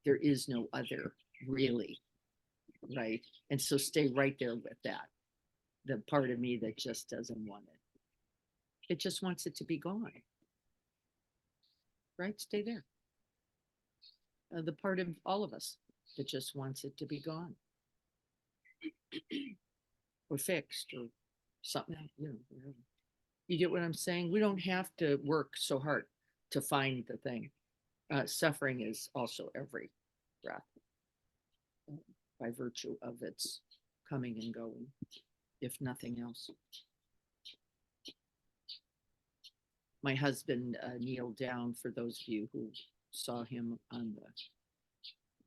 There is no other, really, right? And so stay right there with that. The part of me that just doesn't want it. It just wants it to be gone. Right? Stay there. The part of all of us that just wants it to be gone. Or fixed or something, whatever. You get what I'm saying? We don't have to work so hard to find the thing. Suffering is also every breath by virtue of its coming and going, if nothing else. My husband kneeled down, for those of you who saw him on the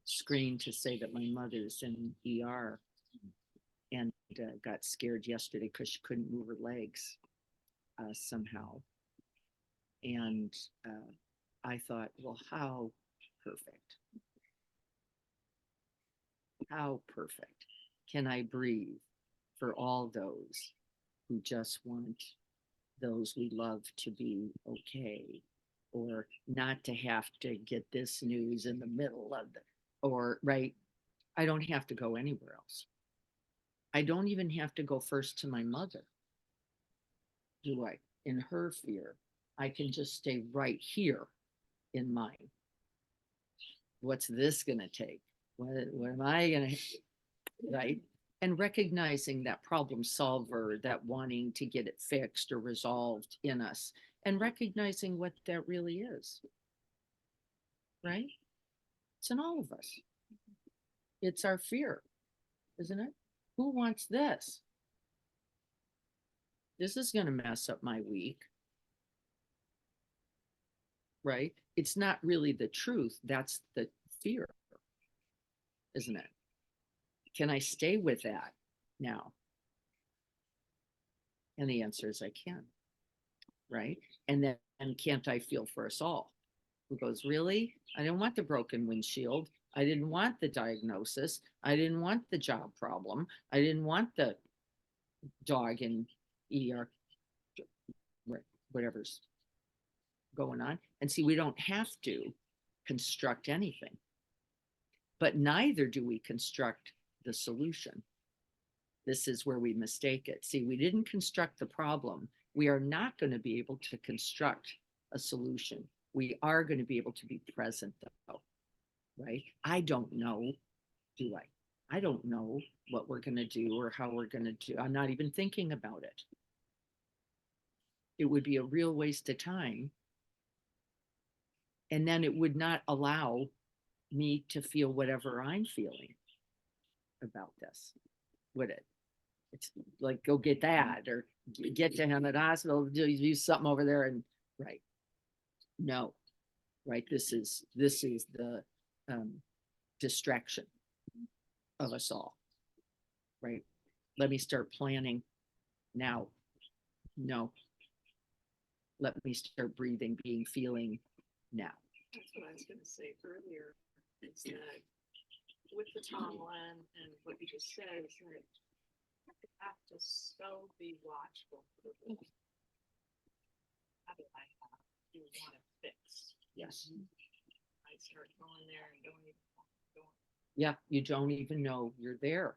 screen, to say that my mother's in ER, and got scared yesterday because she couldn't move her legs somehow. And I thought, well, how perfect. How perfect can I breathe for all those who just want those we love to be okay, or not to have to get this news in the middle of the, or right. I don't have to go anywhere else. I don't even have to go first to my mother. Do I? In her fear, I can just stay right here in mine. What's this going to take? What am I going to, right? And recognizing that problem solver, that wanting to get it fixed or resolved in us, and recognizing what that really is, right? It's in all of us. It's our fear, isn't it? Who wants this? This is going to mess up my week, right? It's not really the truth. That's the fear, isn't it? Can I stay with that now? And the answer is I can, right? And then, and can't I feel for us all? Who goes, really? I didn't want the broken windshield. I didn't want the diagnosis. I didn't want the job problem. I didn't want the dog in ER, whatever's going on. And see, we don't have to construct anything, but neither do we construct the solution. This is where we mistake it. See, we didn't construct the problem. We are not going to be able to construct a solution. We are going to be able to be present, though, right? I don't know, do I? I don't know what we're going to do or how we're going to do. I'm not even thinking about it. It would be a real waste of time. And then it would not allow me to feel whatever I'm feeling about this, would it? It's like, go get that, or get to him at hospital, do something over there, and right. No, right. This is the distraction of us all, right? Let me start planning now. No. Let me start breathing, being, feeling now. That's what I was gonna say earlier, is that with the timeline and what you just said, is that you have to so be watchful. How do I have to want to fix? Yes. I start going there and don't even go. Yeah, you don't even know you're there.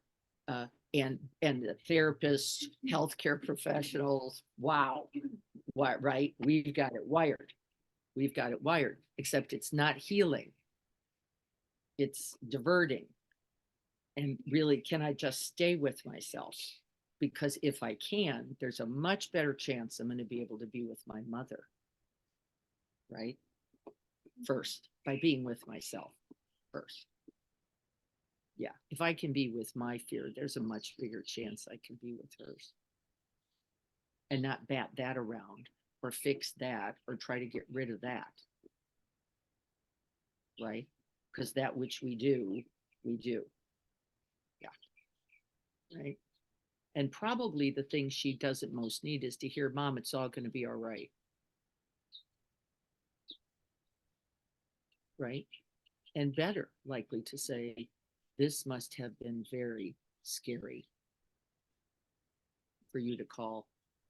And the therapists, healthcare professionals, wow, what, right? We've got it wired. We've got it wired, except it's not healing. It's diverting. And really, can I just stay with myself? Because if I can, there's a much better chance I'm going to be able to be with my mother, right? First, by being with myself first. Yeah, if I can be with my fear, there's a much bigger chance I can be with hers. And not bat that around or fix that or try to get rid of that. Right? Because that which we do, we do. Yeah. Right? And probably the thing she doesn't most need is to hear, Mom, it's all going to be all right. Right? and better likely to say, this must have been very scary for you to call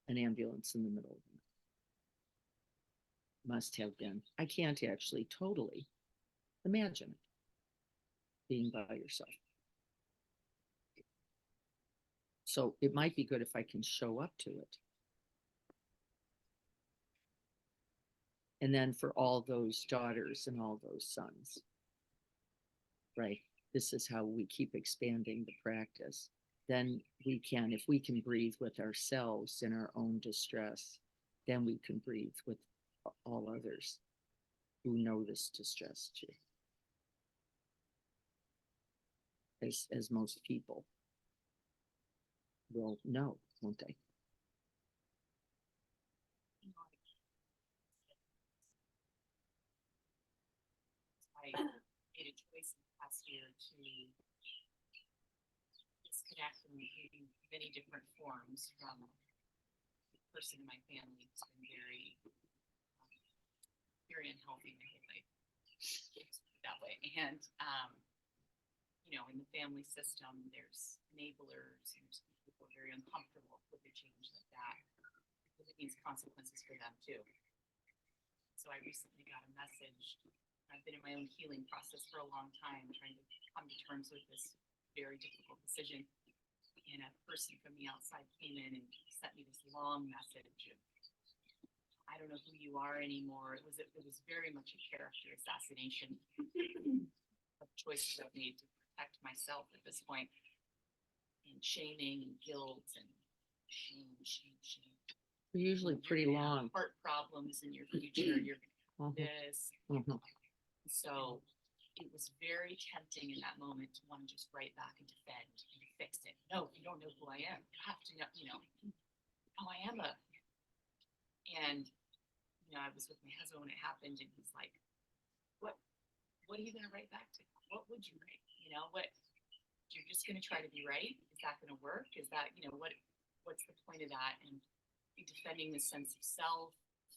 an ambulance in the middle of the night. Must have been. I can't actually totally imagine it being by yourself. So it might be good if I can show up to it. And then for all those daughters and all those sons, right? This is how we keep expanding the practice. Then we can, if we can breathe with ourselves in our own distress, then we can breathe with all others who know this distress too. As most people will know, won't they? I made a choice in the past year to disconnect from many different forms from the person in my family who's been very unhealthy my whole life. Let's put it that way. And in the family system, there's enablers, and there's people who are very uncomfortable with a change like that because it means consequences for them too. So I recently got a message. I've been in my own healing process for a long time, trying to come to terms with this very difficult decision. And a person from the outside came in and sent me this long message of, I don't know who you are anymore. It was very much a character assassination of choices I've made to protect myself at this point, and shaming and guilt and shame. They're usually You're pretty gonna have long. heart problems in your future. You're gonna Mhm, do this. mhm. So it was very tempting in that moment to want to just write back and defend and fix it. No, you don't know who I am. You have to know, oh, I am and I was with my husband when it happened, and he's like, what are you gonna write back to? What would you write? What you're just gonna try to be right? Is that gonna work? Is that, what's the point of that? And defending the sense of self,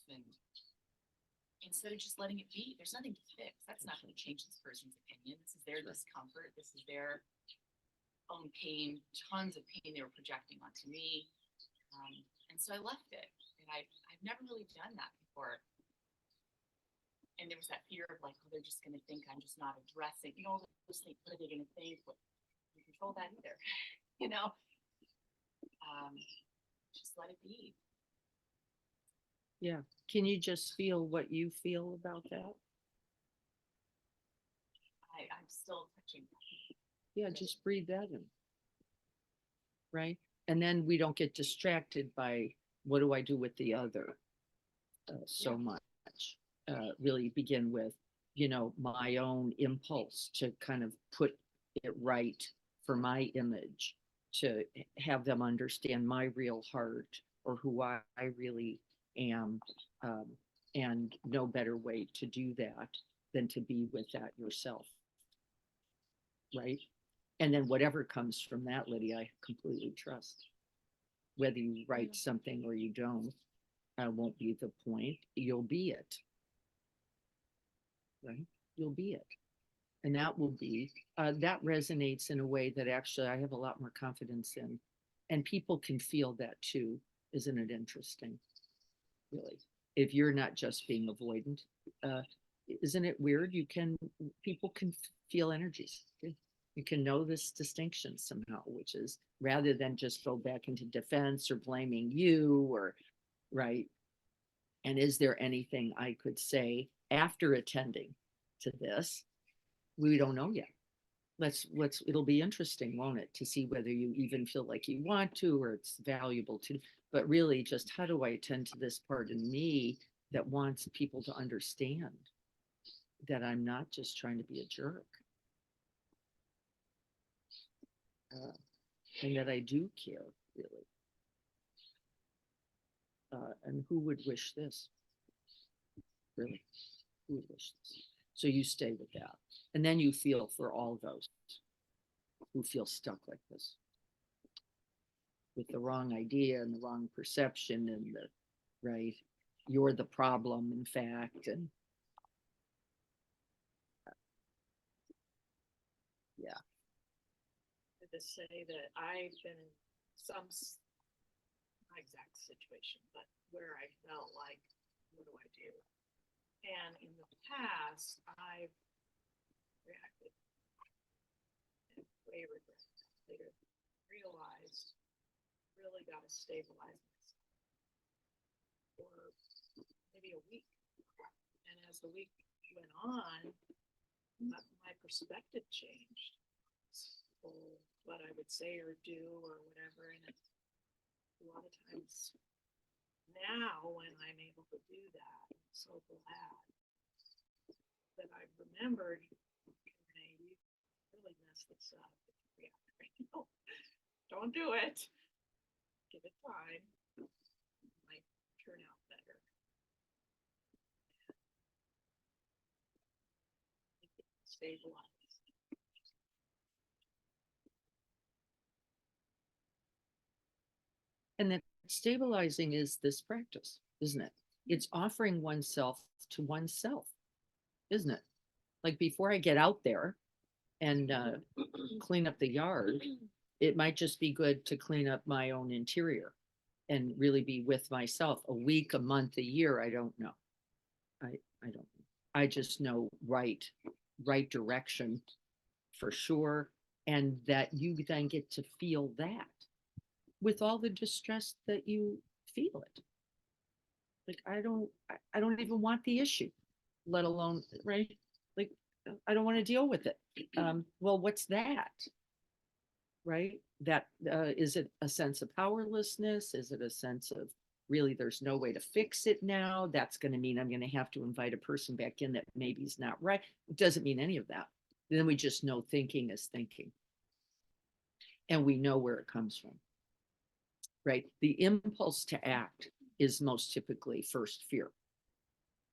and instead of just letting it be, there's nothing to fix. That's not going to change this person's opinion. This is their discomfort. This is their own pain, tons of pain they were projecting onto me. And so I left it. And I've never really done that before. And there was that fear of like, oh, they're just going to think I'm just not addressing, those things, what are they going to think? What, you control that either, just let it be. Yeah. Can you just feel what you feel about that? I'm still touching. Yeah, just breathe that in. Right. And then we don't get distracted by what do I do with the other so much. Really begin with, my own impulse to kind of put it right for my image, to have them understand my real heart or who I really am. And no better way to do that than to be with that yourself. Right. And then whatever comes from that, Lydia, I completely trust. Whether you write something or you don't, won't be the point. You'll be it. Right? You'll be it. And that will be, that resonates in a way that actually I have a lot more confidence in. And people can feel that too. Isn't it interesting? Really. If you're not just being avoidant, isn't it weird? People can feel energies. You can know this distinction somehow, which is rather than just go back into defense or blaming you or right. And is there anything I could say after attending to this? We don't know yet. It'll be interesting, won't it, to see whether you even feel like you want to or it's valuable to, but really just how do I attend to this part in me that wants people to understand that I'm not just trying to be a jerk. And that I do care, really. And who would wish this? Really? Who would wish this? So you stay with that. And then you feel for all those who feel stuck like this with the wrong idea and the wrong perception and right, you're the problem, in fact. And wanted to say that I've been in not exact situation, but where I felt like, what do I do? And in the past, I've reacted in wayward later realized really got to stabilize myself for maybe a week. And as the week went on, my perspective changed. So what I would say or do or whatever. And it's a lot of times now when I'm able to do that, I'm so glad that I've remembered, Renee, you really messed this up. Don't do it. Give it time. It might turn out better. Stabilize. And that stabilizing is this practice, isn't it? It's offering oneself to oneself, isn't it? Like before I get out there and clean up the yard, it might just be good to clean up my own interior and really be with myself a week, a month, a year. I don't know. I don't. I just know right direction for sure. And that you then get to feel that with all the distress that you feel it. Like I don't even want the issue, let alone, right? Like I don't want to deal with it. Well, what's that? Right? That is it a sense of powerlessness? Is it a sense of really there's no way to fix it now? That's going to mean I'm going to have to invite a person back in that maybe is not right. It doesn't mean any of that. Then we just know thinking is thinking. And we know where it comes from. Right? The impulse to act is most typically first fear,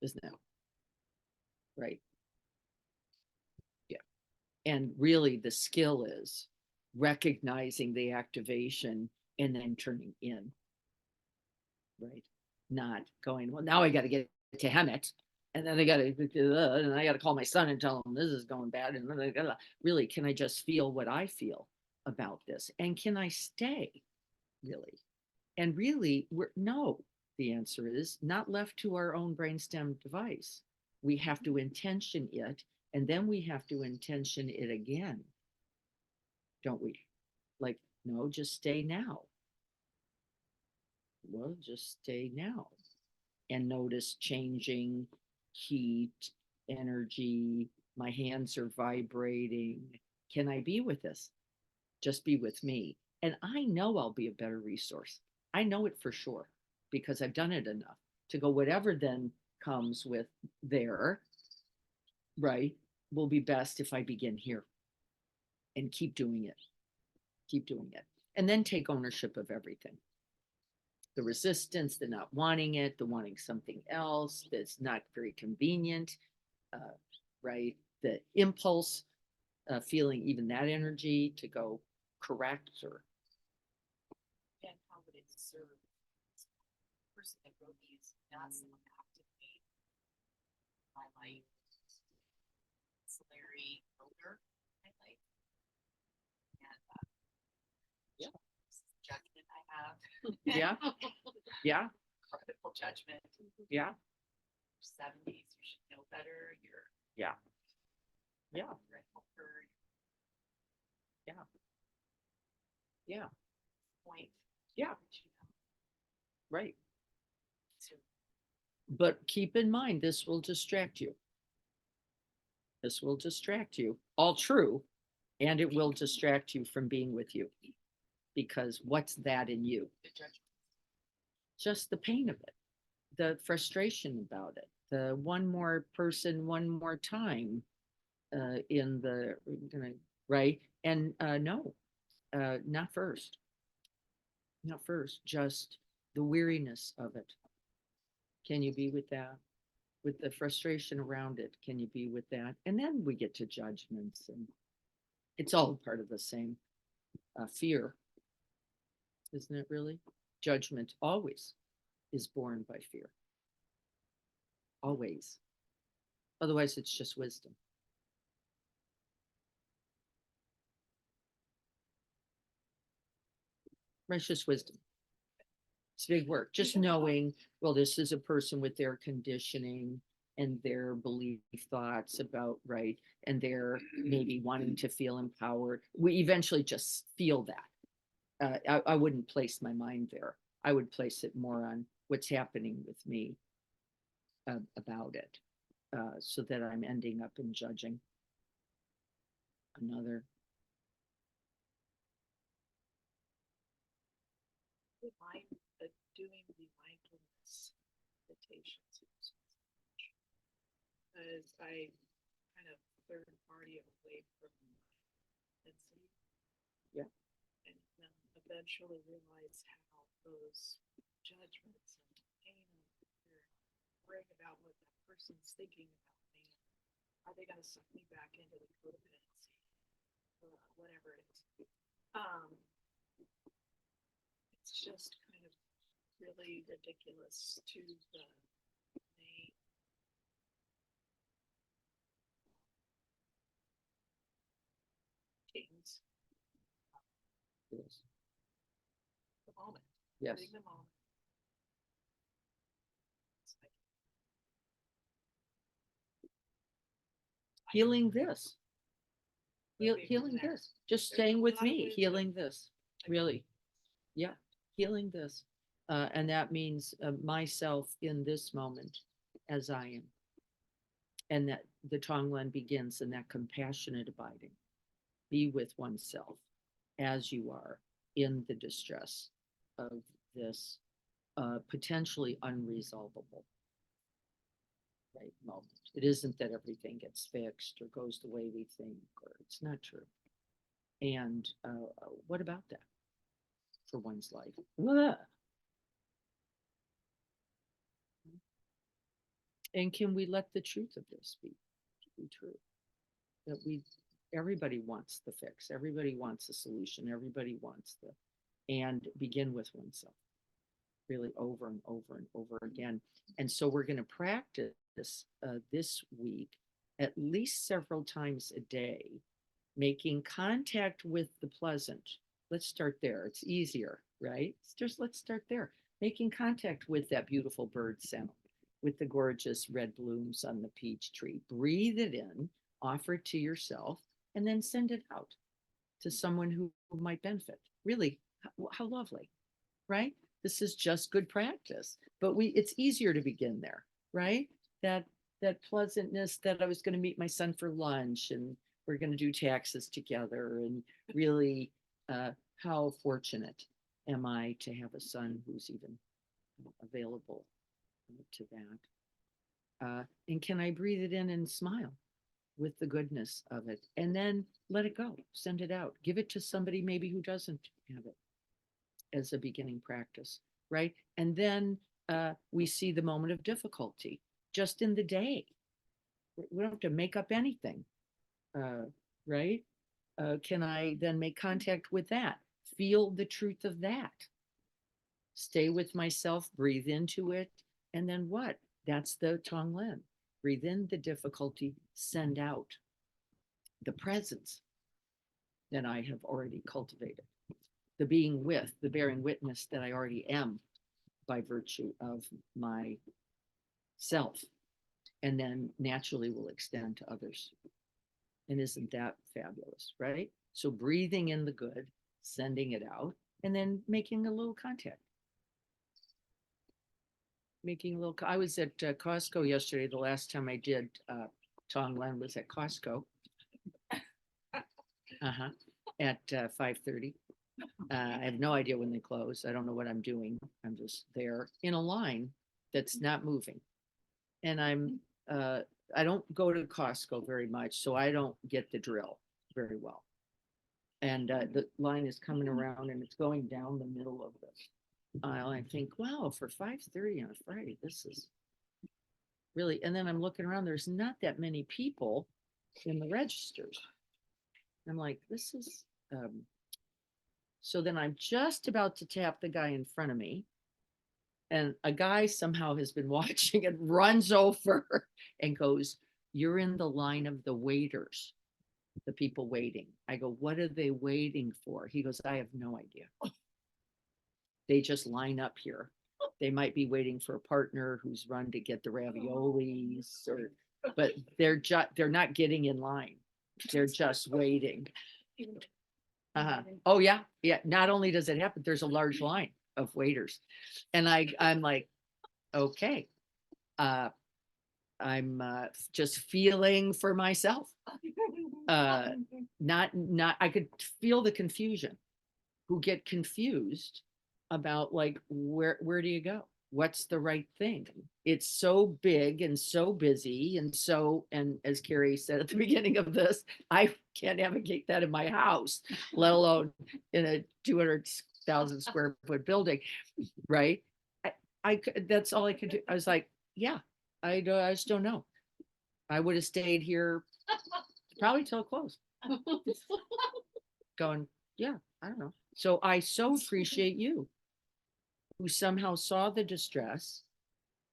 isn't it? Right? Yeah. And really the skill is recognizing the activation and then turning in. Right? Not going, well, now I got to get to Hemet. And then I got to call my son and tell him this is going bad. And then really, can I just feel what I feel about this? And can I stay? Really? And really, no, the answer is not left to our own brainstem device. We have to intention it, and then we have to intention it again. Don't we? Like, no, just stay now. Well, just stay now. And notice changing heat, energy. My hands are vibrating. Can I be with this? Just be with me. And I know I'll be a better resource. I know it for sure because I've done it enough to go, whatever then comes with there, right, will be best if I begin here and keep doing it. Keep doing it. And then take ownership of everything. The resistance, the not wanting it, the wanting something else that's not very convenient, right? The impulse, feeling even that energy to go correct or And how would it serve the person that wrote these, not someone actively my life, ancillary builder my life, and Yeah. judgment I have. Yeah. Yeah. Critical judgment. Yeah. 70s, you should know better. You're Yeah. Yeah. You're a helper. Yeah. Yeah. Point. Yeah. Right. So But keep in mind, this will distract you. This will distract you. All true. And it will distract you from being with you. Because what's that in you? the judgment. Just the pain of it, the frustration about it, the one more person, one more time in the, right? And no, not first. Not first, just the weariness of it. Can you be with that? With the frustration around it, can you be with that? And then we get to judgments, and it's all part of the same fear, isn't it really? Judgment always is born by fear. Always. Otherwise, it's just wisdom. It's just wisdom. It's big work. Just knowing, well, this is a person with their conditioning and their belief thoughts about, right, and they're maybe wanting to feel empowered. We eventually just feel that. I wouldn't place my mind there. I would place it more on what's happening with me about it, so that I'm ending up in judging another. Doing the mindfulness meditations. Because I kind of third party away from intensity. Yeah. And then eventually realize how those judgments and pain are worrying about what that person's thinking about me. Are they going to suck me back into the codependency? Or whatever it is. It's just kind of really ridiculous to the main kings, Yes. the moment, Yes. putting the moment. It's like, Healing this. moving from Healing there. this. Just There's a staying with lot of me. wisdom. Healing this. Really. Yeah. Healing this. And that means myself in this moment as I am. And that the Tonglen begins in that compassionate abiding. Be with oneself as you are in the distress of this potentially unresolvable, right, moment. It isn't that everything gets fixed or goes the way we think, or it's not true. And what about that for one's life? Blah. And can we let the truth of this be true? That everybody wants the fix, everybody wants a solution, everybody wants and begin with oneself, really over and over and over again. And so we're going to practice this week at least several times a day, making contact with the pleasant. Let's start there. It's easier, right? Let's start there. Making contact with that beautiful bird sound, with the gorgeous red blooms on the peach tree. Breathe it in, offer it to yourself, and then send it out to someone who might benefit. Really, how lovely, right? This is just good practice, but it's easier to begin there, right? That pleasantness that I was going to meet my son for lunch and we're going to do taxes together, and really how fortunate am I to have a son who's even available to that. And can I breathe it in and smile with the goodness of it, and then let it go, send it out, give it to somebody maybe who doesn't have it, as a beginning practice, right? And then we see the moment of difficulty just in the day. We don't have to make up anything, right? Can I then make contact with that? Feel the truth of that. Stay with myself, breathe into it, and then what? That's the Tonglen. Breathe in the difficulty, send out the presence that I have already cultivated, the being with, the bearing witness that I already am by virtue of my self, and then naturally will extend to others. And isn't that fabulous, right? So breathing in the good, sending it out, and then making a little contact. I was at Costco yesterday. The last time I did Tonglen was at Costco. At 5:30. I have no idea when they close. I don't know what I'm doing. I'm just there in a line that's not moving. And I don't go to Costco very much, so I don't get the drill very well. And the line is coming around and it's going down the middle of the aisle. I think, wow, for 5:30 on a Friday, this is really, and then I'm looking around, there's not that many people in the registers. I'm like, this is, so then I'm just about to tap the guy in front of me. And a guy somehow has been watching and runs over and goes, "You're in the line of the waiters, the people waiting." I go, "What are they waiting for?" He goes, "I have no idea." They just line up here. They might be waiting for a partner who's run to get the raviolis or, but they're not getting in line. They're just waiting. Oh, yeah, yeah. Not only does it happen, there's a large line of waiters. And I'm like, okay. I'm just feeling for myself. Not, I could feel the confusion, who get confused about like, where do you go? What's the right thing? It's so big and so busy and so, and as Carrie said at the beginning of this, I can't navigate that in my house, let alone in a 200,000 square foot building, right? That's all I could do. I was like, yeah, I just don't know. I would have stayed here probably till it closed. Going, yeah, I don't know. So I so appreciate you who somehow saw the distress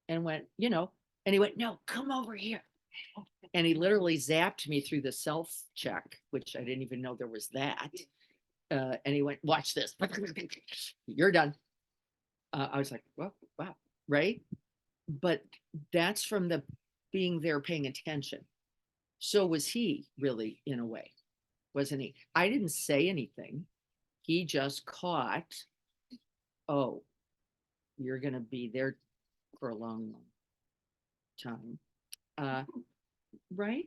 and went, and he went, no, come over here. And he literally zapped me through the self check, which I didn't even know there was that. And he went, watch this. You're done. I was like, well, wow, right? But that's from the being there paying attention. So was he really, in a way, wasn't he? I didn't say anything. He just caught, oh, you're going to be there for a long, long time. Right?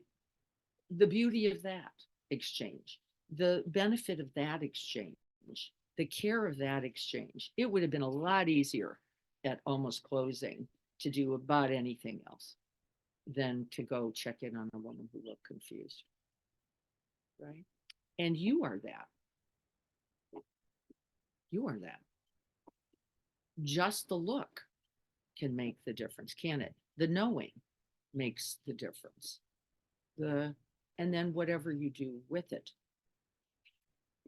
The beauty of that exchange, the benefit of that exchange, the care of that exchange. It would have been a lot easier at almost closing to do about anything else than to go check in on a woman who looked confused. Right? And you are that. You are that. Just the look can make the difference, can it? The knowing makes the difference. And then whatever you do with it.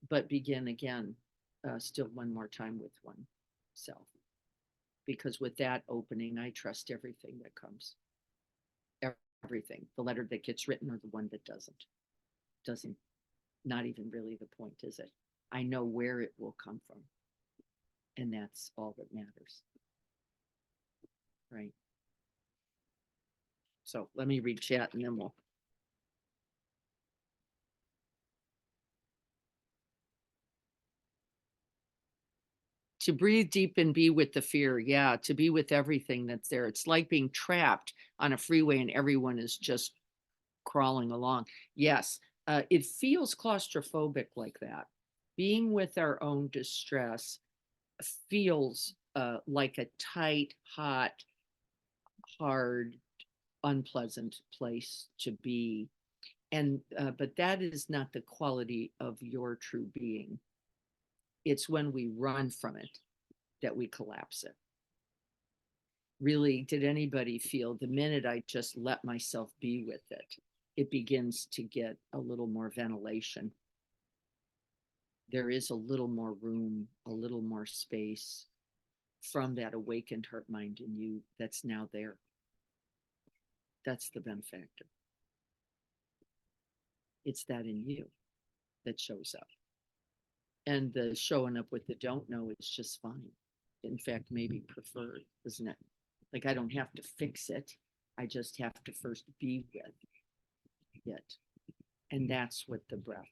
But begin again, still one more time with oneself. Because with that opening, I trust everything that comes. Everything. The letter that gets written or the one that doesn't, not even really the point, is it? I know where it will come from. And that's all that matters. Right. So let me read chat and then we'll. To breathe deep and be with the fear. Yeah, to be with everything that's there. It's like being trapped on a freeway and everyone is just crawling along. Yes, it feels claustrophobic like that. Being with our own distress feels like a tight, hot, hard, unpleasant place to be. And but that is not the quality of your true being. It's when we run from it that we collapse it. Really, did anybody feel the minute I just let myself be with it, it begins to get a little more ventilation? There is a little more room, a little more space from that awakened heart mind in you that's now there. That's the benefactor. It's that in you that shows up. And the showing up with the don't know is just fine. In fact, maybe preferred, isn't it? Like I don't have to fix it. I just have to first be with it. And that's what the breath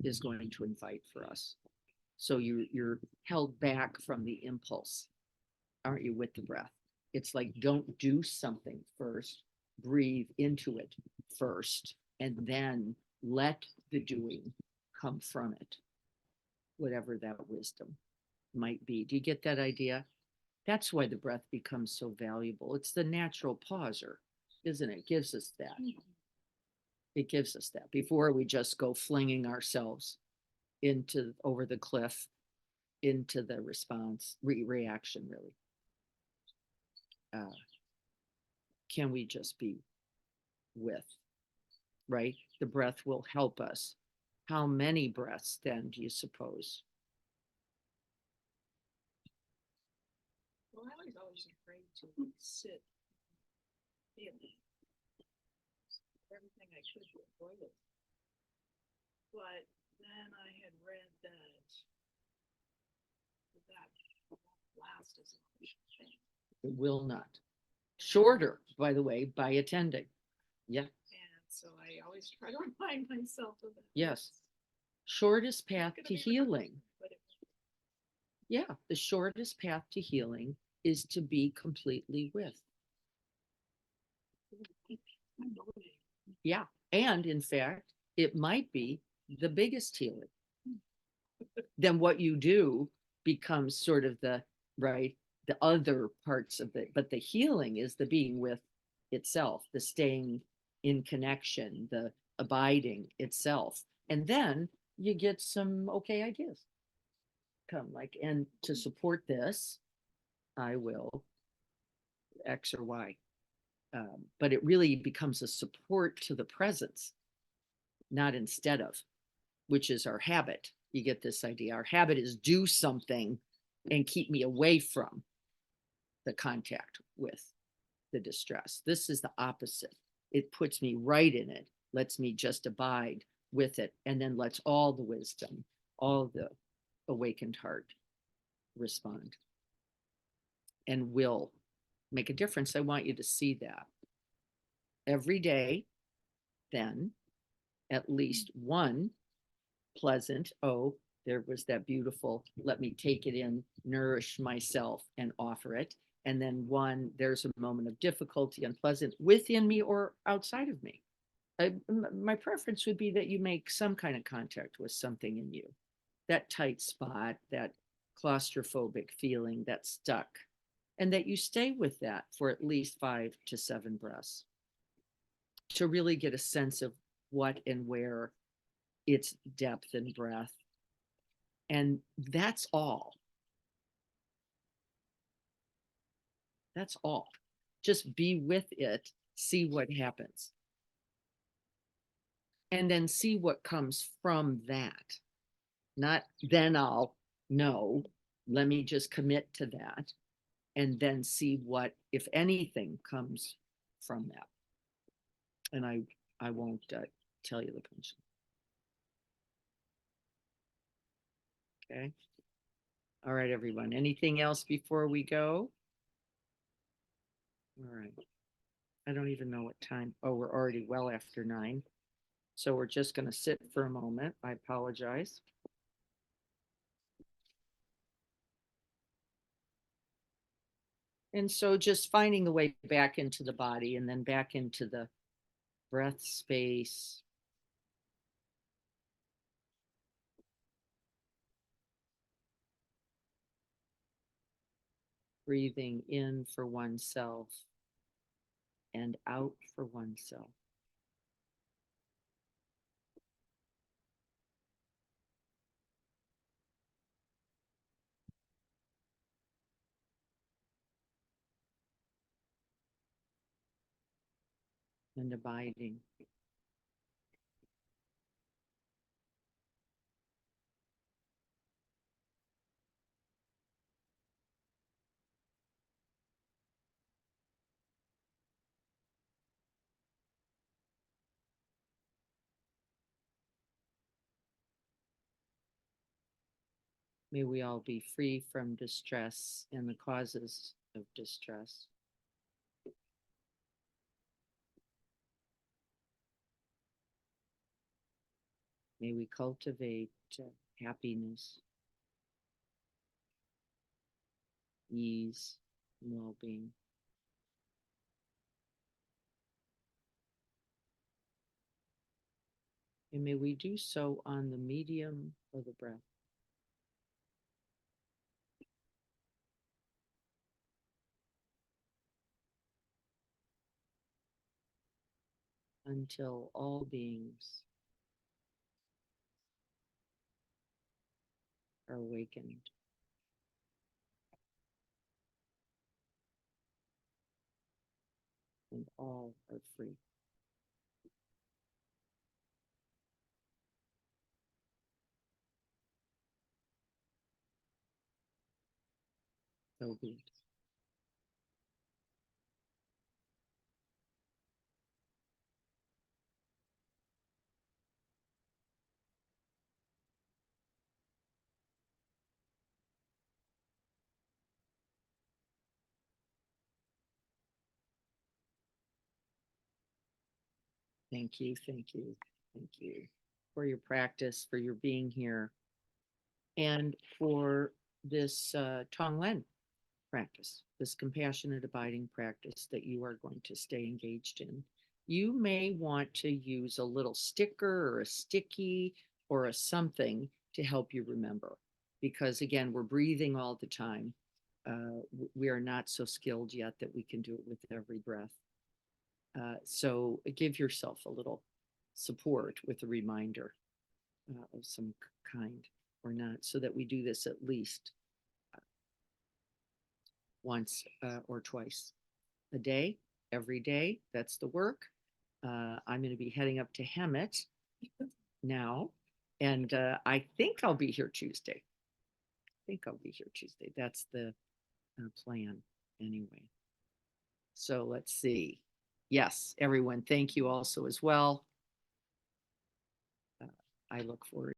is going to invite for us. So you're held back from the impulse, aren't you, with the breath? It's like, don't do something first, breathe into it first, and then let the doing come from it, whatever that wisdom might be. Do you get that idea? That's why the breath becomes so valuable. It's the natural pauser, isn't it? It gives us that. It gives us that before we just go flinging ourselves into over the cliff, into the response, reaction, really. Can we just be with, right? The breath will help us. How many breaths then do you suppose? Well, I was always afraid to sit, feel everything I could to avoid it. But then I had read that last as much. I think. It will not. Shorter, by the way, by attending. Yeah, And so I always try to remind myself of that. yes. Shortest path gonna to be rough. healing. But it- Yeah, the shortest path to healing is to be completely with. I'm nominating. Yeah, and in fact, it might be the biggest healing. Then what you do becomes sort of the right, the other parts of it. But the healing is the being with itself, the staying in connection, the abiding itself. And then you get some okay ideas come like, and to support this, I will X or Y. But it really becomes a support to the presence, not instead of, which is our habit. You get this idea. Our habit is do something and keep me away from the contact with the distress. This is the opposite. It puts me right in it, lets me just abide with it, and then lets all the wisdom, all the awakened heart respond and will make a difference. I want you to see that every day, then at least one pleasant, oh, there was that beautiful, let me take it in, nourish myself and offer it. And then one, there's a moment of difficulty, unpleasant within me or outside of me. My preference would be that you make some kind of contact with something in you, that tight spot, that claustrophobic feeling, that stuck, and that you stay with that for at least 5 to 7 breaths to really get a sense of what and where its depth and breadth. And that's all. That's all. Just be with it, see what happens. And then see what comes from that. Not then I'll know. Let me just commit to that. And then see what, if anything, comes from that. And I won't tell you the punchline. Okay. All right, everyone. Anything else before we go? All right. I don't even know what time. Oh, we're already well after 9. So we're just going to sit for a moment. I apologize. And so just finding the way back into the body and then back into the breath space. Breathing in for oneself and out for oneself. And abiding. May we all be free from distress and the causes of distress. May we cultivate happiness, ease, and well-being. And may we do so on the medium of the breath. Until all beings are awakened. And all are free. So be it. Thank you, thank you, thank you for your practice, for your being here, and for this Tonglen practice, this compassionate abiding practice that you are going to stay engaged in. You may want to use a little sticker or a sticky or a something to help you remember, because again, we're breathing all the time. We are not so skilled yet that we can do it with every breath. So give yourself a little support with a reminder of some kind or not, so that we do this at least once or twice a day, every day. That's the work. I'm going to be heading up to Hemet now, and I think I'll be here Tuesday. That's the plan anyway. So let's see. Yes, everyone, thank you also as well. I look forward